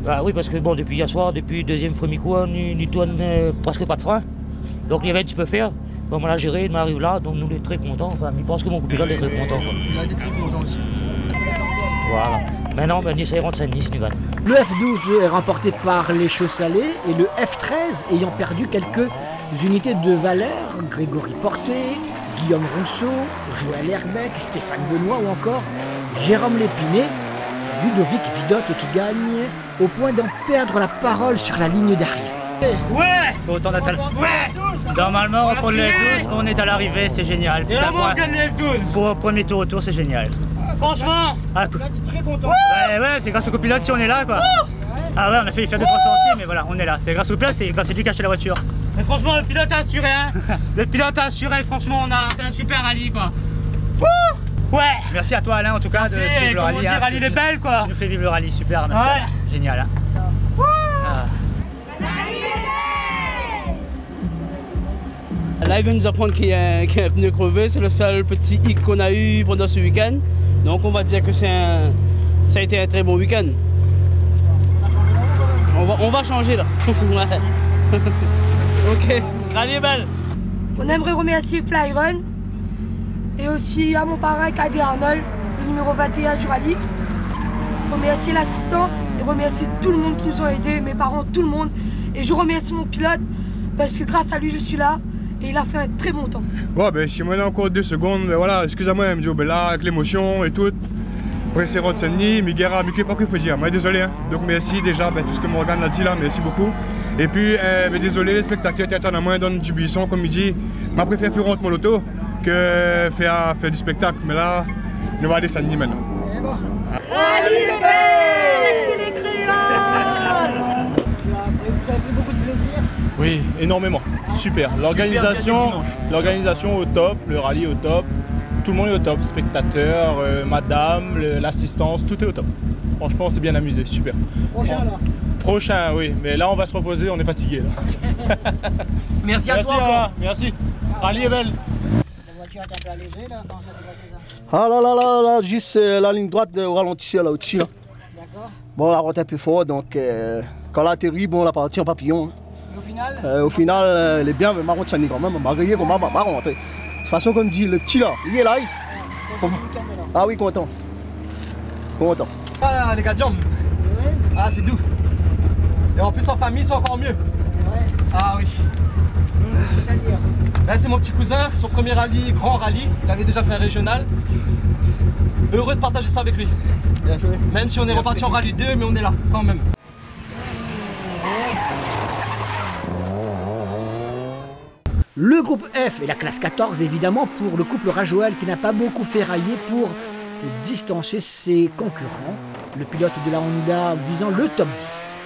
Bah oui, parce que bon, depuis hier soir, depuis le deuxième Frémico, on n'y tourne presque pas de frein. Donc il y avait un petit peu faire. Bon, on l'a géré, il m'arrive là, donc nous on est très contents. Enfin, je pense que mon copilote est très content. Il a été très content aussi. Voilà. Maintenant, ben, on essaiera de s'ennuyer, si nous gagnons. Le F12 est remporté par les Chaux-Salés et le F13 ayant perdu quelques unités de valeur, Grégory Porté, Guillaume Rousseau, Joël Herbeck, Stéphane Benoît ou encore Jérôme Lépiné. C'est Ludovic Vidotte qui gagne au point d'en perdre la parole sur la ligne d'arrivée. Ouais! Autant d'être ouais! Normalement, on prend le F12, on est à l'arrivée, c'est génial. Et là, on gagne le F12! Pour le premier tour au tour, c'est génial. Franchement! Ah, cool. Très content. Ouais, c'est grâce au copilote si on est là, quoi. Ah ouais, on a failli faire 2-3 sorties, mais voilà, on est là. C'est grâce au pilote, c'est grâce à lui qui a acheté la voiture. Mais franchement, le pilote a assuré, hein. Le pilote a assuré, franchement, on a fait un super rallye, quoi. Ouais! Merci à toi, Alain, en tout cas, de suivre le rallye. Le rallye est belle, quoi. Tu nous fais vivre le rallye, super, merci. Ouais. Génial, hein. Là, il vient nous apprendre qu'il y a un pneu crevé, c'est le seul petit hic qu'on a eu pendant ce week-end. Donc, on va dire que ça a été un très bon week-end. On va changer là. Ok, rallye est belle. On aimerait remercier Flyrun et aussi à mon parrain Kader Arnold, le numéro 21 du rallye. Remercier l'assistance et remercier tout le monde qui nous a aidés, mes parents, tout le monde. Et je remercie mon pilote parce que grâce à lui je suis là et il a fait un très bon temps. Bon, ben si moi j'ai encore 2 secondes, ben voilà, excusez-moi, ben là, avec l'émotion et tout. Ouais, c'est Rod Saint-Denis, Miguera, mais pas qu'il faut dire, mais désolé. Hein. Donc merci déjà, ben, tout ce que Morgane a dit là, merci beaucoup. Et puis, ben, désolé, les spectateurs qui attendent à moi dans du buisson, comme il dit, ma préfère faire rentrer mon auto que faire du spectacle. Mais là, nous allons aller Saint-Denis maintenant. Allez, les créoles! Vous avez pris beaucoup de plaisir? Oui, énormément. Super. L'organisation au top, le rallye au top. Tout le monde est au top. Spectateurs, madame, l'assistance, tout est au top. Franchement, on s'est bien amusé. Super. Prochain alors? Prochain, oui. Mais là, on va se reposer, on est fatigué. Merci à toi encore. Merci. Rallye est belle. La voiture est un peu allégée là, comment ça s'est passé ça? Ah là, juste la ligne droite au ralentisseur là au-dessus. D'accord. Bon, la route est un peu forte, donc quand elle atterrit, bon, la partie en papillon. Et au final, elle est bien, mais marron de Chani quand même, m'a grillé comme m'a rentré. De toute façon, comme dit, le petit là, il est là. Ah oui, content. Content. Ah, les gars de jambes. Ah, c'est doux. Et en plus, en famille, c'est encore mieux. Ah oui. C'est-à-dire? Là, c'est mon petit cousin, son premier rallye, grand rallye. Il avait déjà fait un régional. Heureux de partager ça avec lui. Bien joué. Même si on est reparti en rallye 2, mais on est là, quand même. Le groupe F et la classe 14, évidemment, pour le couple Rajoel qui n'a pas beaucoup ferraillé pour distancer ses concurrents. Le pilote de la Honda visant le top 10.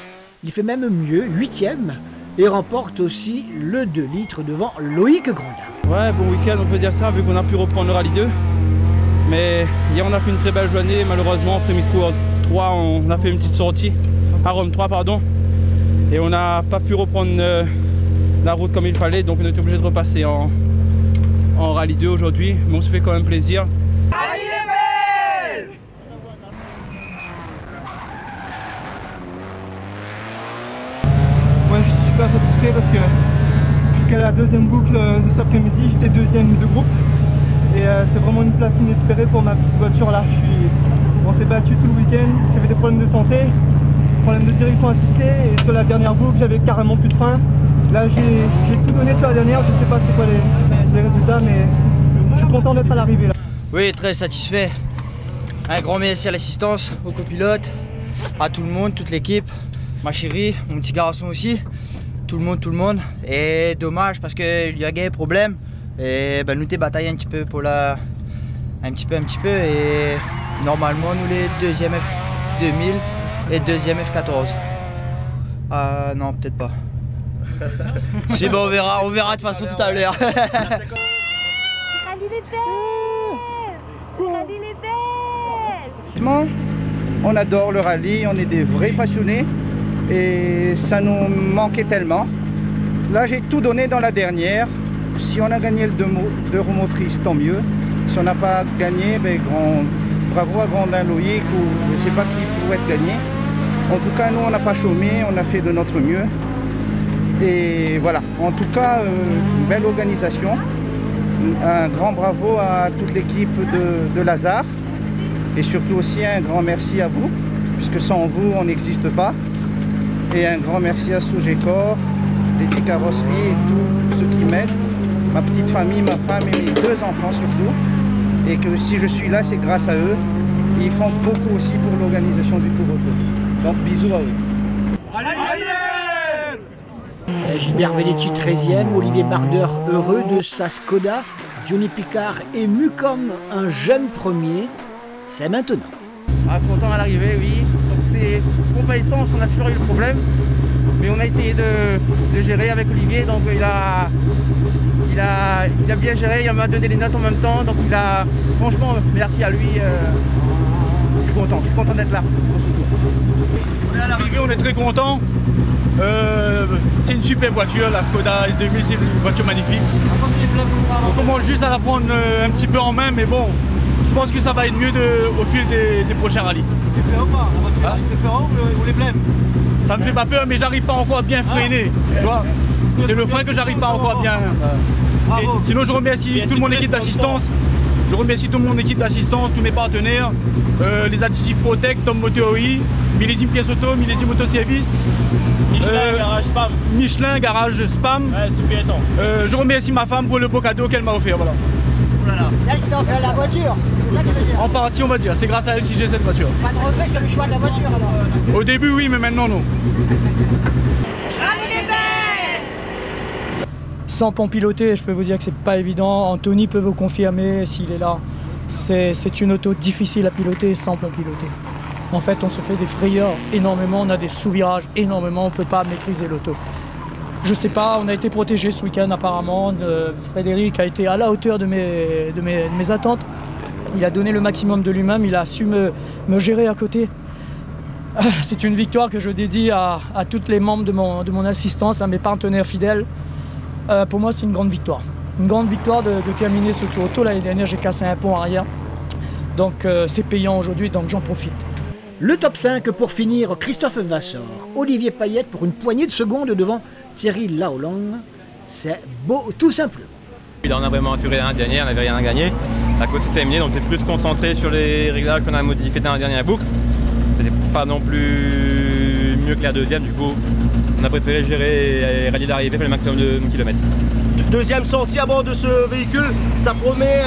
Il fait même mieux, 8e, et remporte aussi le 2 litres devant Loïc Grandin. Ouais, bon week-end, on peut dire ça, vu qu'on a pu reprendre le rallye 2. Mais hier, on a fait une très belle journée. Malheureusement, Frémico 3, on a fait une petite sortie, à Rome 3, pardon. Et on n'a pas pu reprendre la route comme il fallait, donc on était obligé de repasser en rallye 2 aujourd'hui. Mais on se fait quand même plaisir. satisfait parce que jusqu'à la deuxième boucle de cet après-midi, j'étais deuxième de groupe. Et c'est vraiment une place inespérée pour ma petite voiture là. On s'est battu tout le week-end, j'avais des problèmes de santé, problèmes de direction assistée et sur la dernière boucle j'avais carrément plus de frein. Là j'ai tout donné sur la dernière, je sais pas c'est quoi les résultats mais je suis content d'être à l'arrivée là. Oui, très satisfait. Un grand merci à l'assistance, au copilote, à tout le monde, toute l'équipe, ma chérie, mon petit garçon aussi, tout le monde. Et dommage parce qu'il y a des problèmes. Et ben, nous t'es bataillé un petit peu pour la... un petit peu et normalement nous les deuxième F2000 et deuxième F14. Ah non peut-être pas. Si bon on verra de toute façon tout à l'heure. On adore le rallye, on est des vrais passionnés et ça nous manquait tellement. Là j'ai tout donné dans la dernière. Si on a gagné le deux roues motrices, tant mieux. Si on n'a pas gagné, ben, bravo à Grandin Loïc ou je ne sais pas qui pourrait être gagné. En tout cas, nous, on n'a pas chômé, on a fait de notre mieux. Et voilà, en tout cas, une belle organisation. Un grand bravo à toute l'équipe de Lazare. Et surtout aussi un grand merci à vous, puisque sans vous, on n'existe pas. Et un grand merci à Sougécor, Dédi Carrosserie et tous ceux qui m'aident. Ma petite famille, ma femme et mes deux enfants surtout. Et que si je suis là, c'est grâce à eux. Ils font beaucoup aussi pour l'organisation du Tour Auto. Donc bisous à eux. Gilbert Vellecci 13e, Olivier Barder heureux de sa Skoda, Johnny Picard ému comme un jeune premier. C'est maintenant. Ah, content à l'arrivée, oui. Donc c'est pompe à essence, on a toujours eu le problème. Mais on a essayé de gérer avec Olivier, donc il a bien géré, il m'a donné les notes en même temps, donc franchement, merci à lui, je suis content d'être là pour ce tour. On est à l'arrivée, on est très content. C'est une super voiture, la Skoda S2000, c'est une voiture magnifique. On commence juste à la prendre un petit peu en main, mais bon, je pense que ça va être mieux au fil des prochains rallyes. Tu fais peur ou pas? La voiture, il fait peur ou les blêmes? Ça me fait pas peur, mais j'arrive pas encore à bien freiner. C'est le frein que j'arrive pas encore à bien. Sinon, je remercie toute mon équipe d'assistance. Je remercie toute mon équipe d'assistance, tous mes partenaires, les additifs Protec, Tom Motori, Millésime Pièce Auto, Millésime Auto Service. Michelin, garage Spam. Michelin, garage Spam. Ouais, super étant. Je remercie ma femme pour le beau cadeau qu'elle m'a offert. Voilà. C'est elle qui t'a offert la voiture, c'est ça que tu veux dire? En partie, on va dire. C'est grâce à elle si j'ai cette voiture. Pas de regret sur le choix de la voiture alors? Au début, oui, mais maintenant, non. Sans pont piloté, je peux vous dire que c'est pas évident. Anthony peut vous confirmer s'il est là. C'est une auto difficile à piloter sans pont piloté. En fait, on se fait des frayeurs énormément, on a des sous-virages énormément, on ne peut pas maîtriser l'auto. Je sais pas, on a été protégé ce week-end apparemment. Frédéric a été à la hauteur de mes attentes. Il a donné le maximum de lui-même, il a su me gérer à côté. C'est une victoire que je dédie à tous les membres de mon assistance, à mes partenaires fidèles. Pour moi, c'est une grande victoire. Une grande victoire de terminer ce Tour Auto. L'année dernière, j'ai cassé un pont arrière. Donc c'est payant aujourd'hui, donc j'en profite. Le top 5 pour finir, Christophe Vassor, Olivier Payette pour une poignée de secondes devant Thierry Laolong. C'est beau, tout simplement. On a vraiment assuré l'année dernière, on n'avait rien à gagner. La course s'est terminée, donc c'est plus concentré sur les réglages qu'on a modifiés dans la dernière boucle. C'était pas non plus mieux que la deuxième, du coup on a préféré gérer et rallier d'arrivée, faire le maximum de kilomètres. Deuxième sortie à bord de ce véhicule, ça promet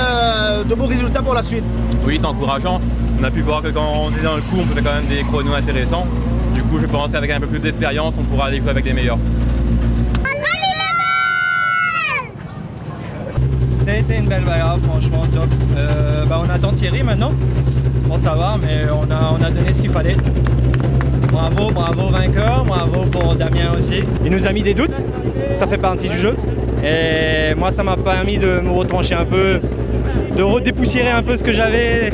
de bons résultats pour la suite. Oui, c'est encourageant. On a pu voir que quand on est dans le coup, on peut faire quand même des chronos intéressants. Du coup, je pense qu'avec un peu plus d'expérience, on pourra aller jouer avec les meilleurs. Ça a été une belle bagarre, franchement, top. On attend Thierry maintenant. Bon, ça va, mais on a donné ce qu'il fallait. Bravo vainqueur, bravo pour Damien aussi. Il nous a mis des doutes, ça fait partie du jeu. Et moi, ça m'a permis de me retrancher un peu, de redépoussiérer un peu ce que j'avais,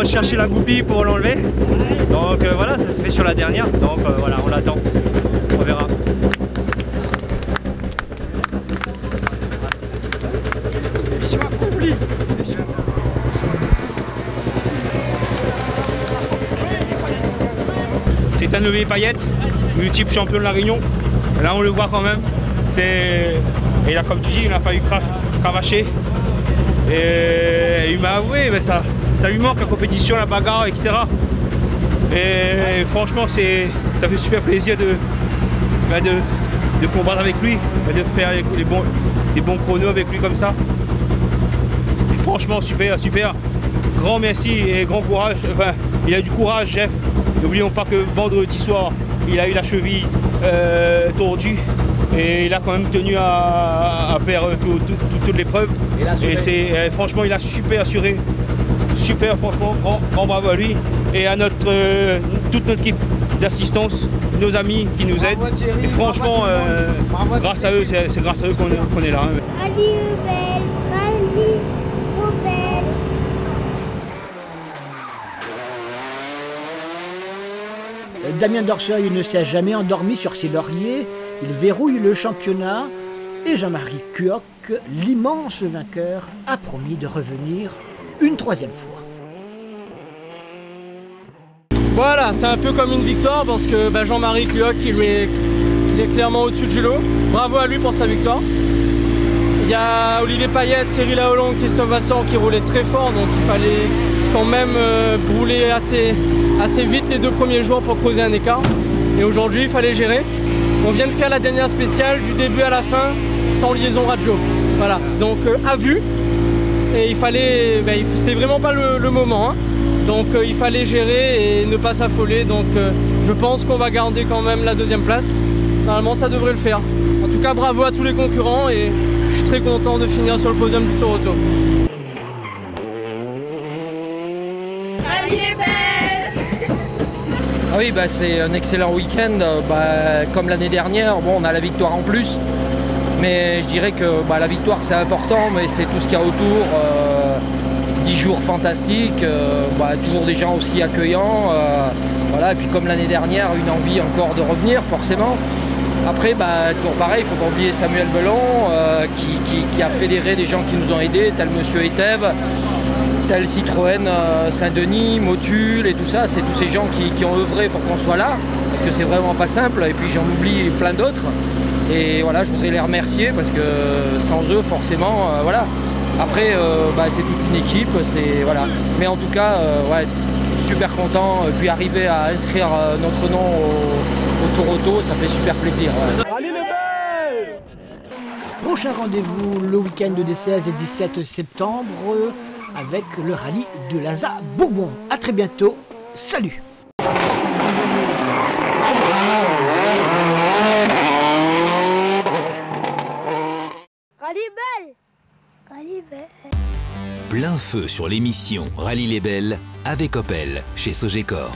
chercher la goupille pour l'enlever. Donc voilà, ça se fait sur la dernière. Donc voilà, on l'attend, on verra. Mission accomplie. C'est un Olivier Payette, multiple champion de la Réunion. Là, on le voit quand même. Et là, comme tu dis, il a fallu cravacher. Et il m'a avoué, mais ça lui manque la compétition, la bagarre, etc. Et franchement, ça fait super plaisir de combattre avec lui, de faire les bons chronos avec lui comme ça. Et franchement, super, super. Grand merci et grand courage. Enfin, il a du courage, Jeff. N'oublions pas que vendredi soir, il a eu la cheville tordue. Et il a quand même tenu à faire toute l'épreuve. Et franchement, il a super assuré. Super, franchement, grand bravo à lui. Et à toute notre équipe d'assistance, nos amis qui nous aident. Et franchement, grâce à eux, c'est grâce à eux qu'on est là. Damien Dorseuil ne s'est jamais endormi sur ses lauriers. Il verrouille le championnat et Jean-Marie Cuoc, l'immense vainqueur, a promis de revenir une troisième fois. Voilà, c'est un peu comme une victoire parce que Jean-Marie Cuoc, il est clairement au-dessus du lot. Bravo à lui pour sa victoire. Il y a Olivier Payette, Cyril Laolong, Christophe Vassan qui roulaient très fort, donc il fallait quand même brûler assez vite les 2 premiers jours pour creuser un écart. Et aujourd'hui, il fallait gérer. On vient de faire la dernière spéciale du début à la fin, sans liaison radio. Voilà, donc à vue. Et il fallait, c'était vraiment pas le moment. Hein. Donc il fallait gérer et ne pas s'affoler. Donc je pense qu'on va garder quand même la 2e place. Normalement, ça devrait le faire. En tout cas, bravo à tous les concurrents et je suis très content de finir sur le podium du Tour Auto. Ah oui, c'est un excellent week-end. Comme l'année dernière, bon, on a la victoire en plus. Mais je dirais que la victoire c'est important, mais c'est tout ce qu'il y a autour. 10 jours fantastiques, toujours des gens aussi accueillants. Voilà. Et puis comme l'année dernière, une envie encore de revenir forcément. Après, toujours pareil, il ne faut pas oublier Samuel Belon qui a fédéré des gens qui nous ont aidés, tel Monsieur Etève, tel Citroën Saint-Denis, Motul et tout ça. C'est tous ces gens qui ont œuvré pour qu'on soit là, parce que c'est vraiment pas simple. Et puis j'en oublie plein d'autres. Et voilà, je voudrais les remercier parce que sans eux, forcément, voilà. Après, c'est toute une équipe, voilà. Mais en tout cas, super content. Puis arriver à inscrire notre nom au Tour Auto, ça fait super plaisir. Ouais. Prochain rendez-vous le week-end des 16 et 17 septembre avec le rallye de l'Aza Bourbon. A très bientôt. Salut! Plein feu sur l'émission Rallye les Belles avec Opel chez Sogecor.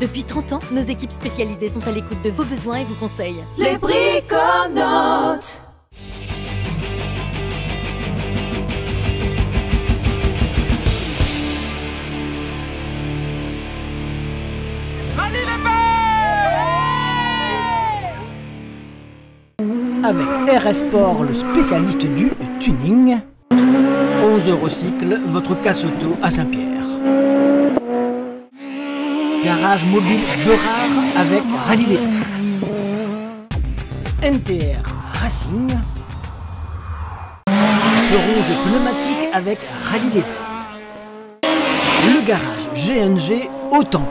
Depuis 30 ans, nos équipes spécialisées sont à l'écoute de vos besoins et vous conseillent. Les briconautes. Rallye les Belles. Avec RS Sport, le spécialiste du tuning. 11 Eurocycle, votre casse auto à Saint-Pierre. Garage mobile Berard avec Rallye les Belles. NTR Racing. Feu rouge pneumatique avec Rallye les Belles. Le garage GNG au tampon.